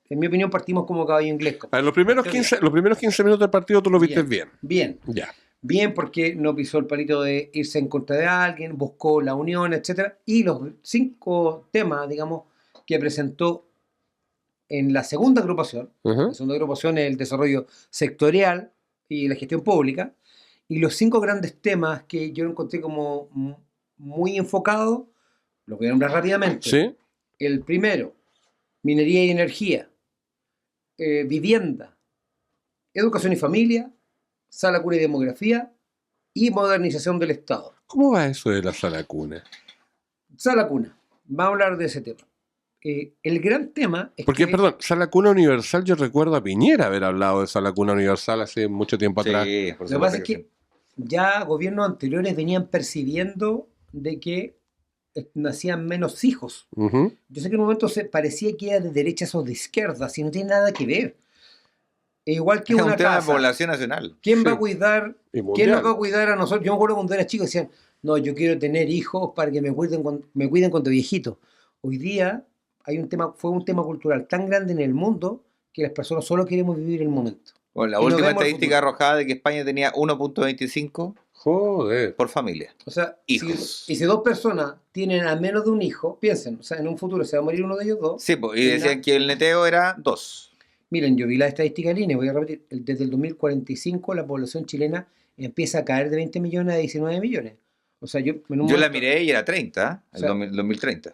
Speaker 4: en mi opinión, partimos como caballo inglés.
Speaker 3: A ver, los primeros 15 minutos del partido tú lo viste bien.
Speaker 4: Bien.
Speaker 3: Ya.
Speaker 4: Bien, porque no pisó el palito de irse en contra de alguien, buscó la unión, etcétera. Y los 5 temas, digamos, que presentó en la segunda agrupación.
Speaker 3: Ujú.
Speaker 4: La segunda agrupación es el desarrollo sectorial y la gestión pública. Y los 5 grandes temas que yo encontré como muy enfocados, los voy a nombrar rápidamente.
Speaker 3: Sí.
Speaker 4: El primero, minería y energía, vivienda, educación y familia, sala cuna y demografía y modernización del Estado.
Speaker 3: ¿Cómo va eso de la sala cuna?
Speaker 4: Sala cuna, vamos a hablar de ese tema. El gran tema es
Speaker 3: Porque,
Speaker 4: que...
Speaker 3: perdón, sala cuna universal, yo recuerdo a Piñera haber hablado de sala cuna universal hace mucho tiempo atrás.
Speaker 5: Sí, por
Speaker 4: Lo que pasa es
Speaker 5: supuesto
Speaker 4: que ya gobiernos anteriores venían percibiendo de que nacían menos hijos.
Speaker 3: Ujú.
Speaker 4: Yo sé que en un momento se parecía que era de derechas o de izquierdas y no tiene nada que ver. Igual que
Speaker 5: Es
Speaker 4: una
Speaker 5: un tema de
Speaker 4: casa.
Speaker 5: población nacional.
Speaker 4: ¿Quién
Speaker 3: Sí.
Speaker 4: va a cuidar?
Speaker 3: Y
Speaker 4: ¿Quién
Speaker 3: mundial.
Speaker 4: nos va a cuidar a nosotros? Yo me acuerdo cuando era chico decían, no, yo quiero tener hijos para que me cuiden cuando viejito. Hoy día fue un tema cultural tan grande en el mundo que las personas solo queremos vivir el momento.
Speaker 5: Bueno, la
Speaker 4: Y nos
Speaker 5: última
Speaker 4: vemos el
Speaker 5: estadística
Speaker 4: futuro.
Speaker 5: arrojada de que España tenía 1.25
Speaker 3: Joder.
Speaker 5: por familia.
Speaker 4: O sea,
Speaker 5: Hijos.
Speaker 4: si 2 personas tienen al menos de un hijo, piensen, o sea, en un futuro se va a morir uno de ellos 2.
Speaker 5: Sí, pues, y
Speaker 4: Tiene
Speaker 5: decían que el neteo era 2.
Speaker 4: Miren, yo vi la estadística del INE, voy a repetir, desde el 2045 la población chilena empieza a caer de 20 millones a 19 millones. O sea, yo en un
Speaker 5: Yo la
Speaker 4: momento-
Speaker 5: miré y era 30,
Speaker 4: O sea,
Speaker 5: 2030.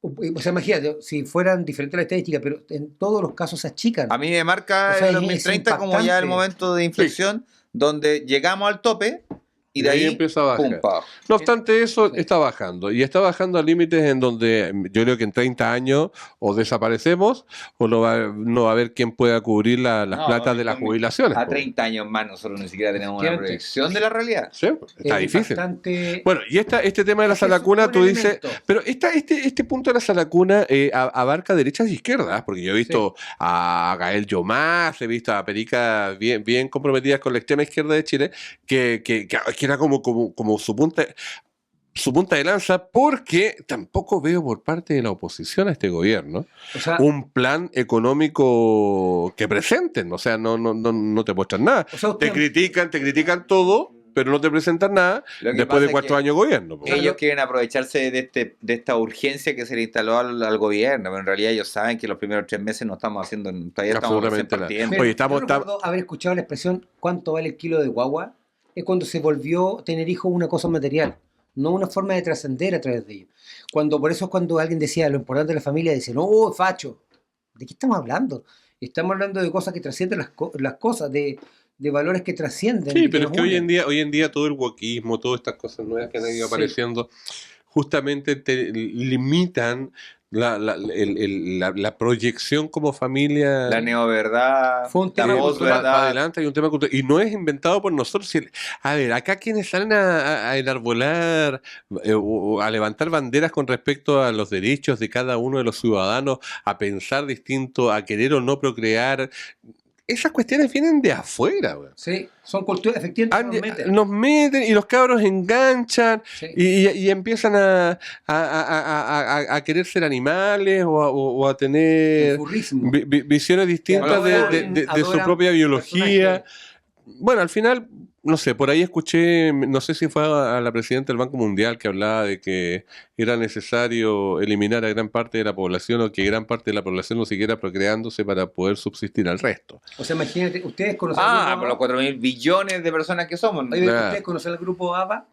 Speaker 4: O sea, imagínate, si fueran diferentes las estadísticas, pero en todos los casos se achican.
Speaker 5: A mí me marca
Speaker 4: O sea,
Speaker 5: el
Speaker 4: es
Speaker 5: 2030 como ya el
Speaker 4: impactante.
Speaker 5: momento de inflexión donde llegamos al tope y de
Speaker 3: Y ahí
Speaker 5: ahí
Speaker 3: empieza a bajar.
Speaker 5: pum, pa' abajo.
Speaker 3: No obstante eso,
Speaker 4: Sí.
Speaker 3: está bajando. Y está bajando a límites en donde yo creo que en 30 años o desaparecemos o no va a haber quien pueda cubrir las
Speaker 5: No,
Speaker 3: platas de las
Speaker 5: con-
Speaker 3: jubilaciones.
Speaker 5: A
Speaker 3: po.
Speaker 5: 30 años más nosotros ni siquiera tenemos una
Speaker 4: Efectivamente.
Speaker 5: proyección de la realidad.
Speaker 3: Sí, está
Speaker 4: Es
Speaker 3: difícil.
Speaker 4: impactante.
Speaker 3: Bueno, y este tema de la
Speaker 4: Es que
Speaker 3: sala
Speaker 4: es
Speaker 3: cuna,
Speaker 4: un
Speaker 3: tú dices...
Speaker 4: elemento.
Speaker 3: Pero este punto de la sala cuna abarca derechas y izquierdas, porque yo he visto a Gael Yomás, he visto a Perica bien comprometidas con la extrema izquierda de Chile, que era como su punta de lanza, porque tampoco veo por parte de la oposición a este gobierno
Speaker 4: O sea,
Speaker 3: un plan económico que presenten. O sea, no te muestran nada.
Speaker 4: o sea,
Speaker 3: Te critican todo, pero no te presentan nada
Speaker 5: Lo que
Speaker 3: después
Speaker 5: pasa
Speaker 3: de
Speaker 5: es
Speaker 3: 4
Speaker 5: que
Speaker 3: años de gobierno. po.
Speaker 5: Ellos quieren aprovecharse de esta urgencia que se le instaló al gobierno, pero en realidad ellos saben que los primeros 3 meses no estamos haciendo, todavía estamos recién
Speaker 3: Absolutamente nada.
Speaker 5: partiendo.
Speaker 4: mira,
Speaker 3: Oye, estamos-
Speaker 4: yo recuerdo haber escuchado la expresión ¿cuánto vale el kilo de guagua? Es cuando se volvió tener hijos una cosa material, no una forma de trascender a través de ellos. Por eso es cuando alguien decía lo importante de la familia, dicen, no, facho. ¿De qué estamos hablando? Estamos hablando de cosas que trascienden las cosas, de valores que trascienden.
Speaker 3: Sí,
Speaker 4: que
Speaker 3: pero es
Speaker 4: nos
Speaker 3: que
Speaker 4: unen.
Speaker 3: hoy en día todo el wokismo, todas estas cosas nuevas que han ido
Speaker 4: Sí.
Speaker 3: apareciendo, justamente te limitan la proyección como familia.
Speaker 5: La neoverdad,
Speaker 4: Fue un
Speaker 5: la
Speaker 4: tema
Speaker 5: posverdad.
Speaker 3: para adelante hay un tema cultural. Y no es inventado por nosotros. A ver, acá quienes salen a enarbolar o a levantar banderas con respecto a los derechos de cada uno de los ciudadanos, a pensar distinto, a querer o no procrear, esas cuestiones vienen de afuera, güey.
Speaker 4: Sí, son culturas, efectivamente, nos meten.
Speaker 3: Nos meten y los cabros enganchan
Speaker 4: Sí.
Speaker 3: y empiezan a querer ser animales o a
Speaker 4: El
Speaker 3: tener
Speaker 4: furrismo.
Speaker 3: visiones distintas
Speaker 4: Adoran-
Speaker 3: de su
Speaker 4: adoran
Speaker 3: propia biología.
Speaker 4: personajes.
Speaker 3: Bueno, al final, no sé, por ahí escuché, no sé si fue a la presidenta del Banco Mundial que hablaba de que era necesario eliminar a gran parte de la población o que gran parte de la población no siguiera procreándose para poder subsistir al resto.
Speaker 4: O sea, imagínate, ustedes conocen
Speaker 5: Por los 4.000 billones de personas que somos. ¿no?
Speaker 4: Oye,
Speaker 3: Nah.
Speaker 4: ¿ustedes conocen el grupo ABBA?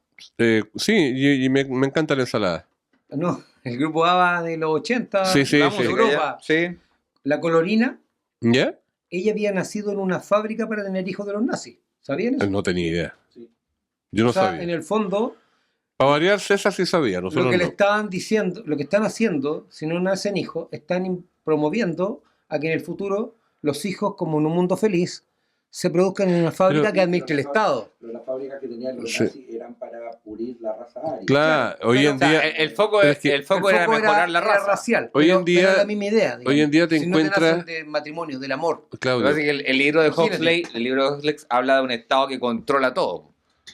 Speaker 3: Sí, y me encanta la ensalada.
Speaker 4: No, el grupo ABBA de los 80,
Speaker 3: Sí, sí,
Speaker 4: la
Speaker 3: sí.
Speaker 4: música Europa.
Speaker 5: Sí.
Speaker 4: La colorina,
Speaker 3: ¿Ya?
Speaker 4: ella había nacido en una fábrica para tener hijos de los nazis. ¿Sabían eso?
Speaker 3: No tenía idea.
Speaker 6: Sí.
Speaker 3: Yo no
Speaker 4: O sea,
Speaker 3: sabía.
Speaker 4: en el fondo,
Speaker 3: Para variar, César sí sabía, nosotros
Speaker 4: lo que le
Speaker 3: no.
Speaker 4: estaban diciendo, lo que están haciendo, si no nacen hijos, están promoviendo a que en el futuro los hijos, como en un mundo feliz, se produzcan en una fábrica
Speaker 3: Pero-
Speaker 4: que administre el Estado.
Speaker 6: Pero las fábricas que tenían los
Speaker 3: Sí.
Speaker 6: nazis eran para pulir la raza aria.
Speaker 3: Claro, hoy en
Speaker 5: O sea,
Speaker 3: día,
Speaker 5: el foco,
Speaker 3: pero es que
Speaker 5: el foco era mejorar la
Speaker 4: era
Speaker 5: raza.
Speaker 4: racial.
Speaker 3: Hoy
Speaker 4: pero-
Speaker 3: en día-
Speaker 4: pero es la misma idea. digamos.
Speaker 3: hoy en día te
Speaker 4: Si no
Speaker 3: encuentras-
Speaker 4: nacen de matrimonio, del amor.
Speaker 5: Lo que
Speaker 3: Claudio,
Speaker 5: pasa es que el libro de
Speaker 4: Imagínate.
Speaker 5: Huxley, habla de un Estado que controla todo.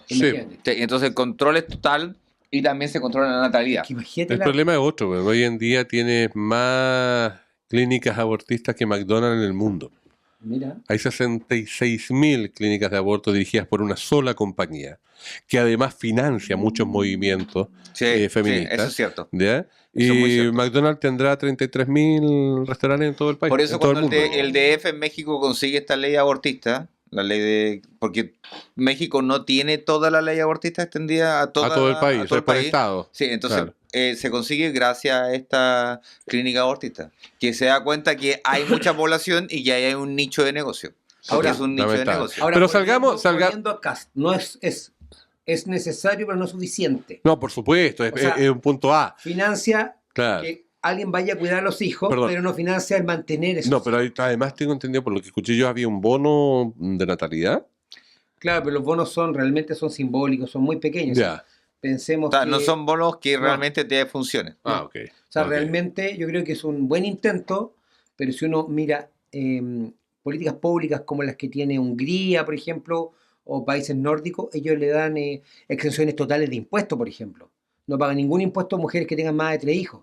Speaker 4: Imagínate.
Speaker 5: Sí, entonces el control es total y también se controla la natalidad.
Speaker 4: Que imagínate
Speaker 3: El problema es otro, weón. Hoy en día tienes más clínicas abortistas que McDonald's en el mundo.
Speaker 4: Mira,
Speaker 3: Hay 66.000 clínicas de aborto dirigidas por una sola compañía, que además financia muchos movimientos
Speaker 5: Sí,
Speaker 3: feministas.
Speaker 5: eso es cierto.
Speaker 3: ¿Ya?
Speaker 5: Eso es muy
Speaker 3: Y
Speaker 5: cierto.
Speaker 3: McDonald's tendrá 33.000 restaurantes en todo el país.
Speaker 5: Por eso
Speaker 3: en todo el
Speaker 5: cuando
Speaker 3: mundo.
Speaker 5: el DF en México consigue esta ley abortista, la ley de... Porque México no tiene toda la ley abortista extendida a,
Speaker 3: a todo el país,
Speaker 5: a todo
Speaker 3: es por estado.
Speaker 5: Sí, entonces
Speaker 3: Claro.
Speaker 5: se consigue gracias a esta clínica abortista, que se da cuenta que hay mucha población y que hay un nicho de negocio.
Speaker 4: Ahora,
Speaker 5: Ahora es un nicho de
Speaker 3: lamentable.
Speaker 5: negocio.
Speaker 4: ahora
Speaker 3: Pero
Speaker 4: volviendo
Speaker 3: salgamos.
Speaker 4: a Cast, no es necesario, pero no es suficiente.
Speaker 3: No, por supuesto,
Speaker 4: O sea,
Speaker 3: es un punto A.
Speaker 4: Financia
Speaker 3: Claro.
Speaker 4: que alguien vaya a cuidar a los hijos,
Speaker 3: Perdón.
Speaker 4: pero no financia el mantener eso.
Speaker 3: No, pero además tengo entendido, por lo que escuché yo, había un bono de natalidad.
Speaker 4: Claro, pero los bonos realmente son simbólicos, son muy pequeños.
Speaker 3: Ya.
Speaker 5: O
Speaker 4: Pensemos
Speaker 5: sea,
Speaker 4: que,
Speaker 5: no son bonos que
Speaker 4: No.
Speaker 5: realmente te funcionen.
Speaker 3: Ah, ok.
Speaker 4: o sea,
Speaker 3: Ok.
Speaker 4: realmente yo creo que es un buen intento, pero si uno mira políticas públicas como las que tiene Hungría, por ejemplo, o países nórdicos, ellos le dan exenciones totales de impuestos, por ejemplo. No pagan ningún impuesto a mujeres que tengan más de 3 hijos.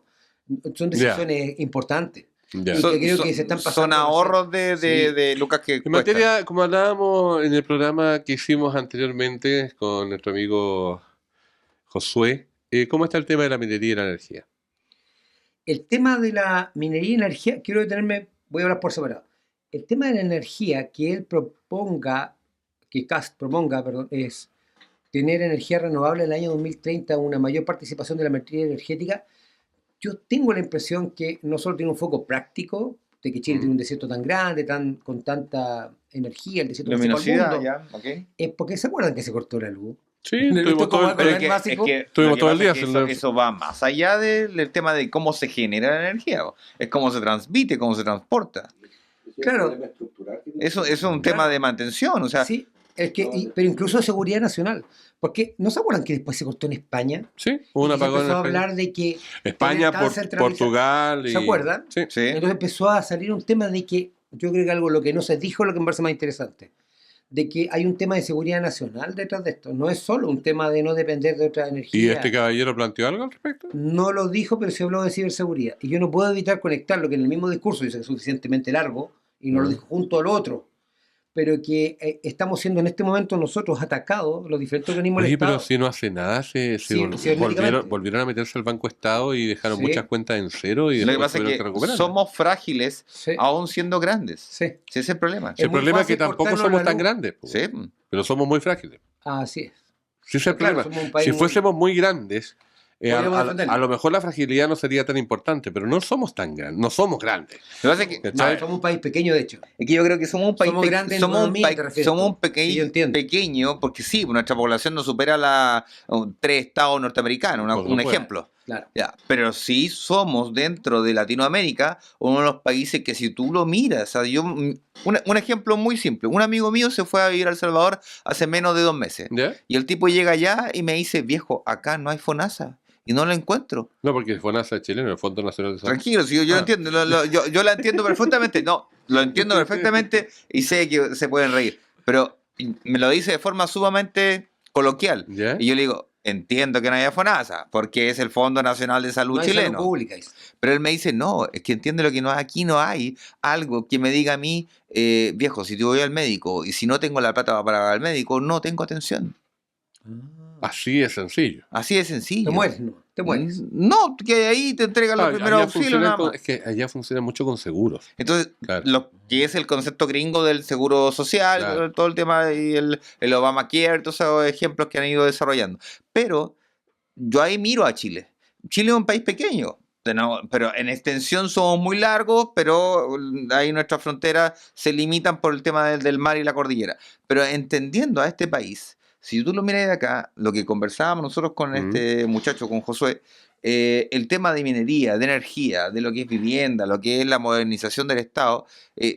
Speaker 4: Son decisiones importantes.
Speaker 3: Ya.
Speaker 4: Y que creo que se están pasando
Speaker 5: son
Speaker 4: demasiado.
Speaker 5: ahorros de lucas que
Speaker 3: En
Speaker 5: cuestan.
Speaker 3: materia, como hablábamos en el programa que hicimos anteriormente con nuestro amigo Josué, ¿cómo está el tema de la minería y la energía?
Speaker 4: El tema de la minería y energía, quiero detenerme, voy a hablar por separado. El tema de la energía que él proponga, que CAST proponga, perdón, es tener energía renovable en el año 2030, una mayor participación de la materia energética. Yo tengo la impresión que no solo tiene un foco práctico, de que Chile tiene un desierto tan grande, con tanta energía, el desierto más seco del
Speaker 5: Luminosidad,
Speaker 4: mundo,
Speaker 5: ya, ok.
Speaker 4: es porque se acuerdan que se cortó la luz.
Speaker 3: Sí,
Speaker 4: Esto
Speaker 3: estuvimos todo el
Speaker 4: como
Speaker 3: día.
Speaker 4: el básico.
Speaker 3: Estuvimos
Speaker 5: lo que
Speaker 3: todo el
Speaker 5: pasa
Speaker 3: día
Speaker 5: es que
Speaker 3: haciendo-
Speaker 5: eso va más allá del tema de cómo se genera la energía. Es cómo se transmite, cómo se transporta.
Speaker 4: Claro.
Speaker 5: Eso es un tema de mantención. O sea,
Speaker 4: Sí, pero incluso de seguridad nacional. Porque ¿no se acuerdan que después se cortó en España?
Speaker 3: Sí, hubo un
Speaker 4: Y se
Speaker 3: apagón en
Speaker 4: empezó a
Speaker 3: España.
Speaker 4: hablar de que
Speaker 3: España,
Speaker 4: tener tan centralizado-
Speaker 3: Portugal.
Speaker 4: ¿Se acuerdan?
Speaker 3: Sí.
Speaker 5: sí.
Speaker 4: Entonces empezó a salir un tema de que, yo creo que algo lo que no se dijo, lo que me parece más interesante, de que hay un tema de seguridad nacional detrás de esto. No es solo un tema de no depender de otra energía.
Speaker 3: ¿Y este caballero planteó algo al respecto?
Speaker 4: No lo dijo, pero se habló de ciberseguridad. Y yo no puedo evitar conectarlo, que en el mismo discurso dice que es suficientemente largo, y no lo dijo junto al otro, pero que estamos siendo en este momento nosotros atacados, los diferentes organismos del
Speaker 3: Oye, pero
Speaker 4: Estado.
Speaker 3: si no hace nada, se
Speaker 4: Sí,
Speaker 3: volvieron,
Speaker 4: cibernéticamente.
Speaker 3: volvieron a meterse al Banco Estado y dejaron
Speaker 4: Sí.
Speaker 3: muchas cuentas en cero y
Speaker 5: Lo que
Speaker 3: después
Speaker 5: pasa es
Speaker 3: tuvieron
Speaker 5: que
Speaker 3: recuperar.
Speaker 5: somos frágiles
Speaker 4: Sí,
Speaker 5: aún siendo grandes.
Speaker 4: sí.
Speaker 5: Ese es el problema.
Speaker 3: El
Speaker 4: es muy
Speaker 3: problema es que
Speaker 4: fácil
Speaker 3: tampoco
Speaker 4: cortarnos
Speaker 3: somos
Speaker 4: la
Speaker 3: tan
Speaker 4: luz.
Speaker 3: grandes, po,
Speaker 5: Sí.
Speaker 3: pero somos muy frágiles.
Speaker 4: Así es.
Speaker 3: Sí, ese es el
Speaker 4: Claro,
Speaker 3: problema.
Speaker 4: somos un país
Speaker 3: Si
Speaker 4: muy-
Speaker 3: fuésemos muy grandes,
Speaker 4: Podríamos defenderlo.
Speaker 3: a lo mejor la fragilidad no sería tan importante, pero no somos tan grandes, no somos grandes.
Speaker 5: Lo que pasa es que,
Speaker 3: ¿Cachai?
Speaker 4: Somos un país pequeño, de hecho.
Speaker 5: es que yo creo que somos un país
Speaker 4: Somos grandes en economía, te refieres
Speaker 5: somos
Speaker 4: tú.
Speaker 5: un pequeño,
Speaker 4: Sí, yo entiendo.
Speaker 5: pequeño, porque sí, nuestra población no supera 3 estados norteamericanos,
Speaker 3: Por
Speaker 5: un
Speaker 3: supuesto.
Speaker 5: ejemplo.
Speaker 4: Claro.
Speaker 5: Ya, pero sí somos dentro de Latinoamérica uno de los países que si tú lo miras, o sea, un ejemplo muy simple, un amigo mío se fue a vivir a El Salvador hace menos de 2 meses
Speaker 3: ¿Ya?
Speaker 5: y el tipo llega allá y me dice, viejo, acá no hay FONASA y no la encuentro.
Speaker 3: No, porque el FONASA es chileno, el Fondo Nacional de Salud.
Speaker 5: Tranquilo, si yo lo entiendo, yo la entiendo perfectamente, no, lo entiendo perfectamente y sé que se pueden reír, pero me lo dice de forma sumamente coloquial.
Speaker 3: ¿Ya?
Speaker 5: Y yo le digo, entiendo que no haya FONASA, porque es el Fondo Nacional de Salud
Speaker 4: No hay salud
Speaker 5: chileno.
Speaker 4: pública, dice.
Speaker 5: Pero él me dice, no, es que entiende lo que no hay, aquí no hay algo que me diga a mí, viejo, si yo voy al médico y si no tengo la plata para pagar al médico, no tengo atención.
Speaker 3: Así es sencillo.
Speaker 5: Así de sencillo.
Speaker 4: Te mueres, no. Te mueres.
Speaker 5: No, que ahí te entregan los
Speaker 3: Ah,
Speaker 5: primeros
Speaker 3: allá
Speaker 5: auxilios
Speaker 3: funciona
Speaker 5: nada
Speaker 3: con-
Speaker 5: más.
Speaker 3: es que allá funciona mucho con seguros.
Speaker 5: Entonces,
Speaker 3: Claro.
Speaker 5: lo que es el concepto gringo del seguro social,
Speaker 3: Claro.
Speaker 5: todo el tema y el Obamacare, todos esos ejemplos que han ido desarrollando. Pero yo ahí miro a Chile. Chile es un país pequeño, pero en extensión somos muy largos, pero ahí nuestras fronteras se limitan por el tema del mar y la cordillera. Pero entendiendo a este país, si tú lo miras de acá, lo que conversábamos nosotros con este muchacho, con Josué, el tema de minería, de energía, de lo que es vivienda, lo que es la modernización del Estado,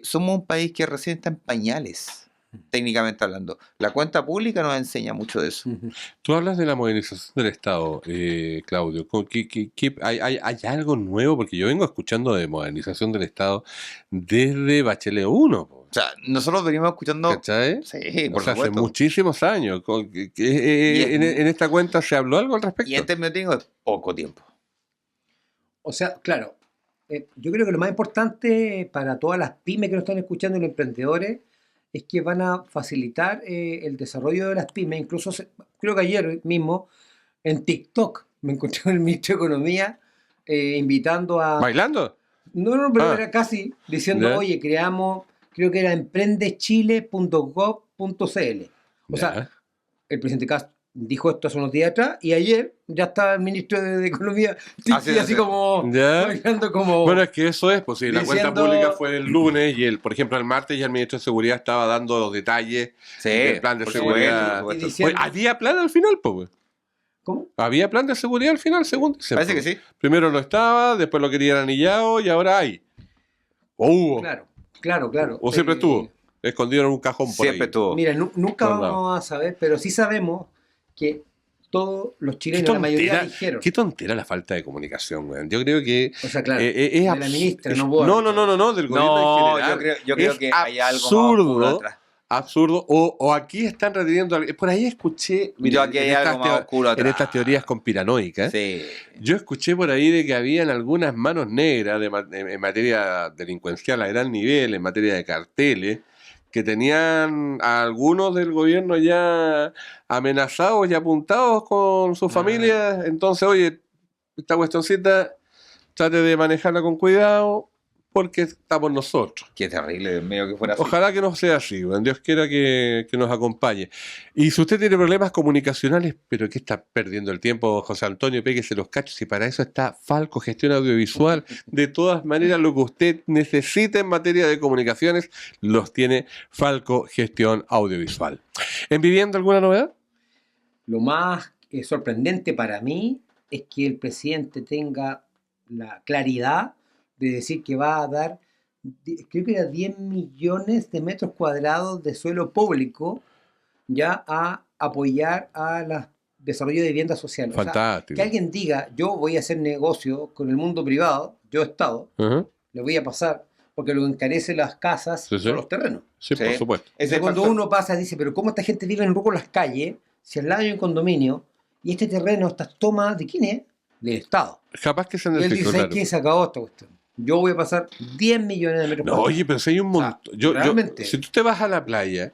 Speaker 5: somos un país que recién está en pañales, técnicamente hablando. La cuenta pública nos enseña mucho de eso.
Speaker 3: Tú hablas de la modernización del Estado, Claudio. ¿Hay algo nuevo? Porque yo vengo escuchando de modernización del Estado desde Bachelet 1.
Speaker 5: O sea, nosotros venimos escuchando...
Speaker 3: ¿Cachai?
Speaker 5: Sí, por
Speaker 3: O sea, hace
Speaker 5: supuesto.
Speaker 3: muchísimos años. En esta cuenta se habló algo al respecto.
Speaker 5: Y en términos técnicos, poco tiempo.
Speaker 4: O sea, claro, yo creo que lo más importante para todas las pymes que nos están escuchando y los emprendedores es que van a facilitar el desarrollo de las pymes. Incluso creo que ayer mismo en TikTok me encontré con el ministro de Economía invitando a...
Speaker 3: ¿Bailando?
Speaker 4: No, pero
Speaker 3: Ah.
Speaker 4: era casi diciendo,
Speaker 3: Ya.
Speaker 4: oye, creamos, creo que era emprendechile.gov.cl. O sea,
Speaker 3: Ya.
Speaker 4: el presidente Castro dijo esto hace unos días atrás y ayer ya está el ministro de Economía así como
Speaker 3: Ya.
Speaker 4: bailando como...
Speaker 3: Bueno, es que eso es, pues si la cuenta
Speaker 4: Diciendo-
Speaker 3: pública fue el lunes y por ejemplo, el martes ya el ministro de Seguridad estaba dando los detalles
Speaker 5: Sí,
Speaker 3: del plan de
Speaker 5: por
Speaker 3: seguridad.
Speaker 5: supuesto, por
Speaker 4: Y
Speaker 5: supuesto.
Speaker 4: diciendo-
Speaker 3: Oye, ¿había plan al final, pues?
Speaker 4: ¿Cómo?
Speaker 3: ¿Había plan de seguridad al final, según dicen?
Speaker 5: Parece que
Speaker 3: pues.
Speaker 5: sí.
Speaker 3: Primero no estaba, después lo querían anillado y ahora hay. O hubo.
Speaker 4: Claro.
Speaker 3: O siempre estuvo. Escondido en un cajón por
Speaker 5: Siempre
Speaker 3: ahí.
Speaker 5: estuvo.
Speaker 4: Mira, nunca
Speaker 3: Por
Speaker 4: vamos a saber, pero sí sabemos que todos los
Speaker 3: Qué
Speaker 4: chilenos, la mayoría
Speaker 3: tontera,
Speaker 4: dijeron.
Speaker 3: qué tontera la falta de comunicación, weón. Yo creo que
Speaker 4: O sea, claro,
Speaker 3: es
Speaker 4: de la
Speaker 3: abs-
Speaker 4: ministra,
Speaker 3: es-
Speaker 4: no vos.
Speaker 3: no, del gobierno
Speaker 5: No,
Speaker 3: en general.
Speaker 5: yo creo
Speaker 3: Es
Speaker 5: que hay algo más oscuro
Speaker 3: absurdo,
Speaker 5: atrás.
Speaker 3: absurdo. O aquí están reteniendo. Por ahí escuché.
Speaker 5: Yo aquí hay
Speaker 3: en
Speaker 5: algo
Speaker 3: estas
Speaker 5: más oscuro
Speaker 3: en
Speaker 5: atrás.
Speaker 3: estas teorías conspiranoicas.
Speaker 5: Sí.
Speaker 3: Yo escuché por ahí de que habían algunas manos negras en materia delincuencial a gran nivel, en materia de carteles, que tenían a algunos del gobierno ya amenazados y apuntados con sus familias. Entonces, oye, esta cuestioncita, trate de manejarla con cuidado, porque estamos nosotros.
Speaker 5: Qué terrible, Dios mío, que fuera así.
Speaker 3: Ojalá que no sea así, weón. Dios quiera que nos acompañe. Y si usted tiene problemas comunicacionales, pero que está perdiendo el tiempo, José Antonio, péguese los cachos, y para eso está Falco Gestión Audiovisual. De todas maneras, lo que usted necesite en materia de comunicaciones, los tiene Falco Gestión Audiovisual. ¿En Vivienda alguna novedad?
Speaker 4: Lo más sorprendente para mí es que el presidente tenga la claridad de decir que va a dar, creo que era 10 millones de metros cuadrados de suelo público ya a apoyar a la desarrollo de vivienda social. O sea,
Speaker 3: Fantástico.
Speaker 4: que alguien diga, yo voy a hacer negocio con el mundo privado, yo Estado,
Speaker 3: Ujú.
Speaker 4: le voy a pasar, porque lo que encarece las casas
Speaker 3: Sí, sí.
Speaker 4: son los terrenos.
Speaker 3: Sí, por
Speaker 5: Sí.
Speaker 3: supuesto.
Speaker 5: Ese
Speaker 4: Entonces, cuando
Speaker 5: factor.
Speaker 4: uno pasa dice, pero ¿cómo esta gente vive en ruco las calles si al lado hay un condominio y este terreno, estas tomas, ¿de quién es? Del Estado.
Speaker 3: Capaz que se
Speaker 4: Y él
Speaker 3: necesita,
Speaker 4: dice,
Speaker 3: claro.
Speaker 4: ¿quién se acabó esta cuestión? Yo voy a pasar 10 millones de metros
Speaker 3: No,
Speaker 4: cuadrados.
Speaker 3: oye, pero si hay un
Speaker 4: O sea,
Speaker 3: montón.
Speaker 4: realmente.
Speaker 3: Si tú te vas a la playa,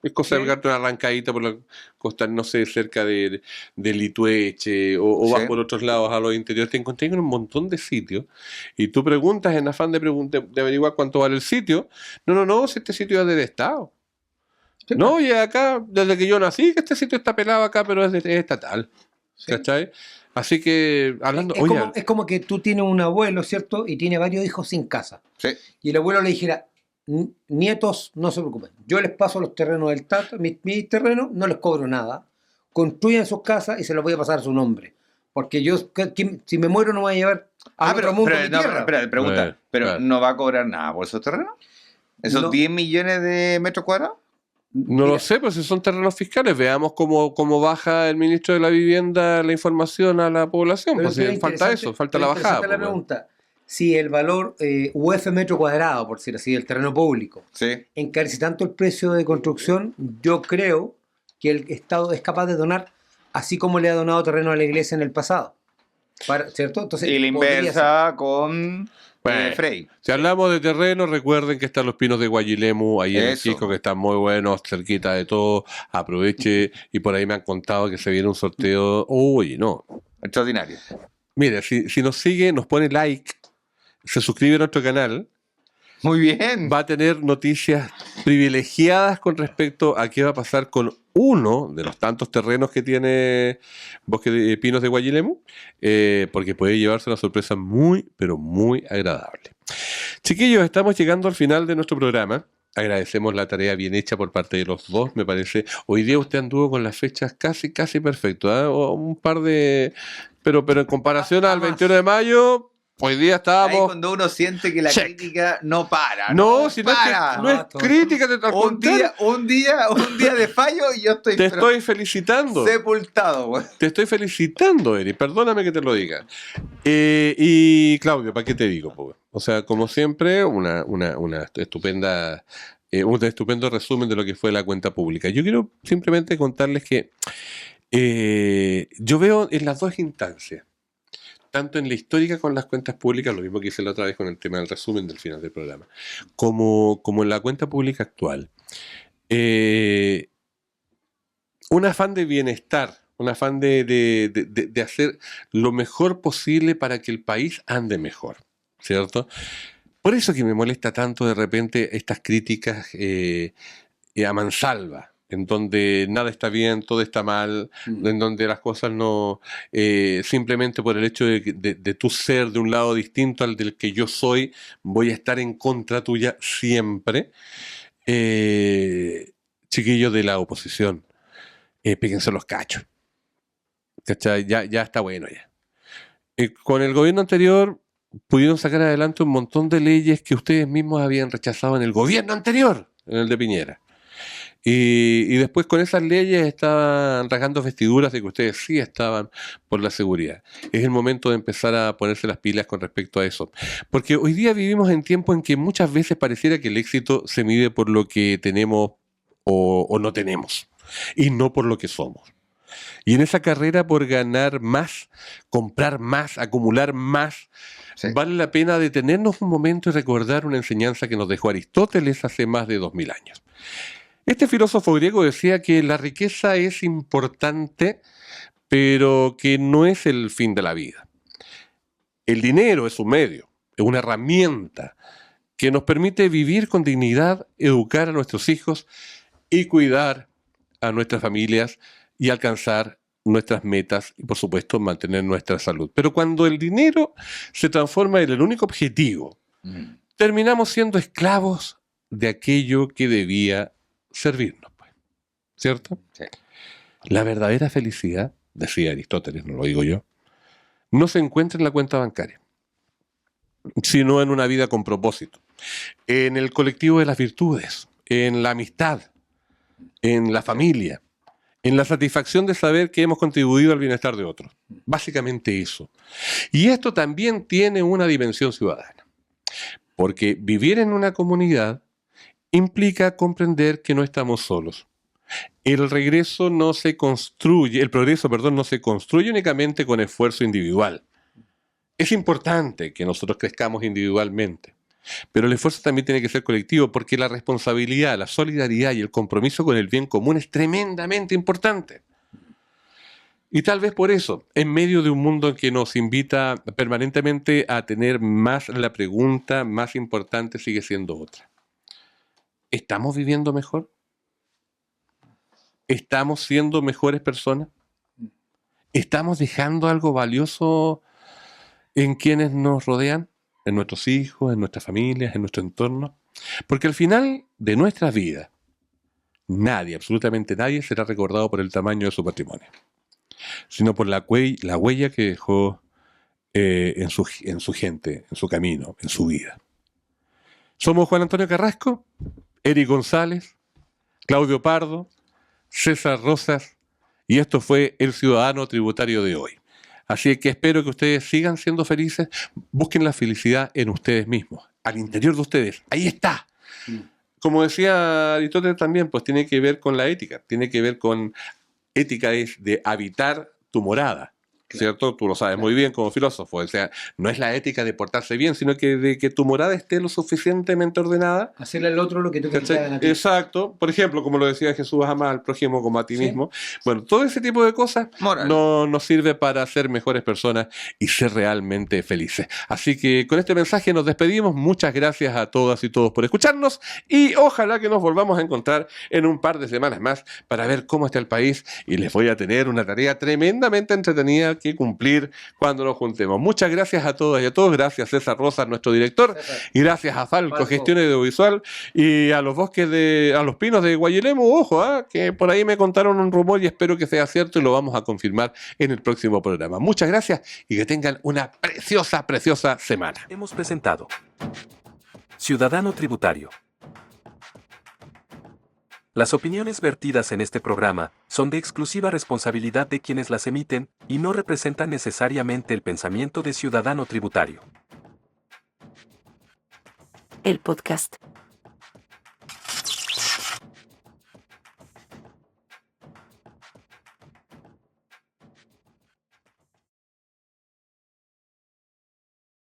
Speaker 3: es cosa de
Speaker 4: Sí.
Speaker 3: pegarte una arrancadita por la costa, no sé, cerca de Litueche, o
Speaker 5: Sí.
Speaker 3: vas por otros lados a los interiores, te encontrás con un montón de sitios y tú preguntas en afán de averiguar cuánto vale el sitio. No, si este sitio es del Estado.
Speaker 4: Sí,
Speaker 3: No, oye, acá, desde que yo nací, que este sitio está pelado acá, pero es estatal.
Speaker 4: Sí.
Speaker 3: ¿Cachai? Así que, hablando.
Speaker 4: Es,
Speaker 3: Oye,
Speaker 4: es como que tú tienes un abuelo, ¿cierto? Y tiene varios hijos sin casa.
Speaker 5: Sí.
Speaker 4: Y el abuelo le dijera, nietos, no se preocupen. Yo les paso los terrenos del Tato, mis terrenos, no les cobro nada. Construyan sus casas y se los voy a pasar a su nombre. Porque yo, si me muero, no me voy a llevar a otro
Speaker 5: pero,
Speaker 4: mundo
Speaker 5: pero,
Speaker 4: mi
Speaker 5: no,
Speaker 4: tierra.
Speaker 5: espera, pregunta.
Speaker 3: Bueno,
Speaker 5: ¿Pero
Speaker 3: claro.
Speaker 5: no va a cobrar nada por esos terrenos? ¿Esos
Speaker 4: No.
Speaker 5: 10 millones de metros cuadrados?
Speaker 3: no lo sé, pues si son terrenos fiscales, veamos cómo baja el ministro de la Vivienda la información a la población.
Speaker 4: Pero
Speaker 3: Pues
Speaker 4: es
Speaker 3: si falta
Speaker 4: interesante-
Speaker 3: eso, falta
Speaker 4: pero
Speaker 3: la
Speaker 4: interesante
Speaker 3: bajada.
Speaker 4: la
Speaker 3: pues, bueno.
Speaker 4: pregunta. Si el valor UF metro cuadrado, por decir así, del terreno público,
Speaker 5: Sí.
Speaker 4: encarece tanto el precio de construcción, yo creo que el Estado es capaz de donar, así como le ha donado terreno a la iglesia en el pasado. ¿Cierto? Entonces,
Speaker 5: Y la
Speaker 4: podría
Speaker 5: inversa con
Speaker 3: Bueno.
Speaker 5: Frey.
Speaker 3: Si hablamos de terreno, recuerden que están los pinos de Guayilemu, ahí en el
Speaker 5: Eso.
Speaker 3: Quisco, que están muy buenos, cerquita de todo. Aproveche, y por ahí me han contado que se viene un sorteo. Uy, no.
Speaker 5: Extraordinario.
Speaker 3: Mire, si nos sigue, nos pone like, se suscribe a nuestro canal,
Speaker 5: Muy bien.
Speaker 3: va a tener noticias privilegiadas con respecto a qué va a pasar con uno de los tantos terrenos que tiene Bosque de Pinos de Guayilemu, porque puede llevarse una sorpresa muy, pero muy agradable. Chiquillos, estamos llegando al final de nuestro programa. Agradecemos la tarea bien hecha por parte de los dos, me parece. Hoy día usted anduvo con las fechas casi perfecto, ¿ah? O un par de... Pero en comparación al 21 de mayo... Hoy día
Speaker 5: Ahí
Speaker 3: estábamos...
Speaker 5: cuando uno siente que la
Speaker 3: Check.
Speaker 5: crítica no para.
Speaker 3: No, si no es,
Speaker 5: para.
Speaker 3: no es crítica, al contrario.
Speaker 5: Un día de fallo y yo estoy,
Speaker 3: Te
Speaker 5: pero
Speaker 3: estoy felicitando.
Speaker 5: sepultado, güey.
Speaker 3: Te estoy felicitando, Eri. Perdóname que te lo diga. Y Claudio, ¿para qué te digo? Po? O sea, como siempre, una estupenda, un estupendo resumen de lo que fue la cuenta pública. Yo quiero simplemente contarles que yo veo en las dos instancias, tanto en la histórica con las cuentas públicas, lo mismo que hice la otra vez con el tema del resumen del final del programa, como en la cuenta pública actual, un afán de bienestar, un afán de hacer lo mejor posible para que el país ande mejor, ¿cierto? Por eso que me molesta tanto de repente estas críticas a mansalva, en donde nada está bien, todo está mal, en donde las cosas no, simplemente por el hecho de tú ser de un lado distinto al del que yo soy, voy a estar en contra tuya siempre. Chiquillos de la oposición, péguense los cachos. ¿Cachai? Ya está bueno ya. Con el gobierno anterior pudieron sacar adelante un montón de leyes que ustedes mismos habían rechazado en el gobierno anterior, en el de Piñera. Y después con esas leyes estaban rasgando vestiduras de que ustedes sí estaban por la seguridad. Es el momento de empezar a ponerse las pilas con respecto a eso. Porque hoy día vivimos en tiempos en que muchas veces pareciera que el éxito se mide por lo que tenemos o no tenemos, y no por lo que somos. Y en esa carrera por ganar más, comprar más, acumular más,
Speaker 5: Sí.
Speaker 3: vale la pena detenernos un momento y recordar una enseñanza que nos dejó Aristóteles hace más de 2000 años. Este filósofo griego decía que la riqueza es importante, pero que no es el fin de la vida. El dinero es un medio, es una herramienta que nos permite vivir con dignidad, educar a nuestros hijos y cuidar a nuestras familias y alcanzar nuestras metas y, por supuesto, mantener nuestra salud. Pero cuando el dinero se transforma en el único objetivo, terminamos siendo esclavos de aquello que debía servirnos, pues. ¿Cierto?
Speaker 5: Sí.
Speaker 3: La verdadera felicidad, decía Aristóteles, no lo digo yo, no se encuentra en la cuenta bancaria, sino en una vida con propósito, en el colectivo de las virtudes, en la amistad, en la familia, en la satisfacción de saber que hemos contribuido al bienestar de otros. Básicamente eso. Y esto también tiene una dimensión ciudadana, porque vivir en una comunidad implica comprender que no estamos solos. El progreso no se construye únicamente con esfuerzo individual. Es importante que nosotros crezcamos individualmente, pero el esfuerzo también tiene que ser colectivo, porque la responsabilidad, la solidaridad y el compromiso con el bien común es tremendamente importante. Y tal vez por eso, en medio de un mundo que nos invita permanentemente a tener más, la pregunta más importante sigue siendo otra. ¿Estamos viviendo mejor? ¿Estamos siendo mejores personas? ¿Estamos dejando algo valioso en quienes nos rodean? ¿En nuestros hijos, en nuestras familias, en nuestro entorno? Porque al final de nuestras vidas, nadie, absolutamente nadie, será recordado por el tamaño de su patrimonio, sino por la huella que dejó en su gente, en su camino, en su vida. Somos Juan Antonio Carrasco, Eric González, Claudio Pardo, César Rosas, y esto fue El Ciudadano Tributario de hoy. Así que espero que ustedes sigan siendo felices, busquen la felicidad en ustedes mismos, al interior de ustedes, ahí está. Como decía Aristóteles también, pues tiene que ver con la ética, tiene que ver con ética es de habitar tu morada. ¿Cierto? Tú lo sabes muy bien como filósofo. O sea, no es la ética de portarse bien, sino que de que tu morada esté lo suficientemente ordenada.
Speaker 4: Hacerle al otro lo que tú quieres que hagan a ti.
Speaker 3: Exacto. Por ejemplo, como lo decía Jesús, ama al prójimo como a ti
Speaker 4: Sí.
Speaker 3: mismo. Bueno, todo ese tipo de cosas
Speaker 5: Moral.
Speaker 3: no nos sirve para ser mejores personas y ser realmente felices. Así que con este mensaje nos despedimos. Muchas gracias a todas y todos por escucharnos y ojalá que nos volvamos a encontrar en un par de semanas más para ver cómo está el país, y les voy a tener una tarea tremendamente entretenida que cumplir cuando nos juntemos. Muchas gracias a todas y a todos. Gracias César Rosas, nuestro director. Y gracias a Falco, Gestión Audiovisual. Y a los a los pinos de Guayelemo, ojo, que por ahí me contaron un rumor y espero que sea cierto y lo vamos a confirmar en el próximo programa. Muchas gracias y que tengan una preciosa, preciosa semana.
Speaker 1: Hemos presentado Ciudadano Tributario. Las opiniones vertidas en este programa son de exclusiva responsabilidad de quienes las emiten y no representan necesariamente el pensamiento de Ciudadano Tributario.
Speaker 2: El podcast.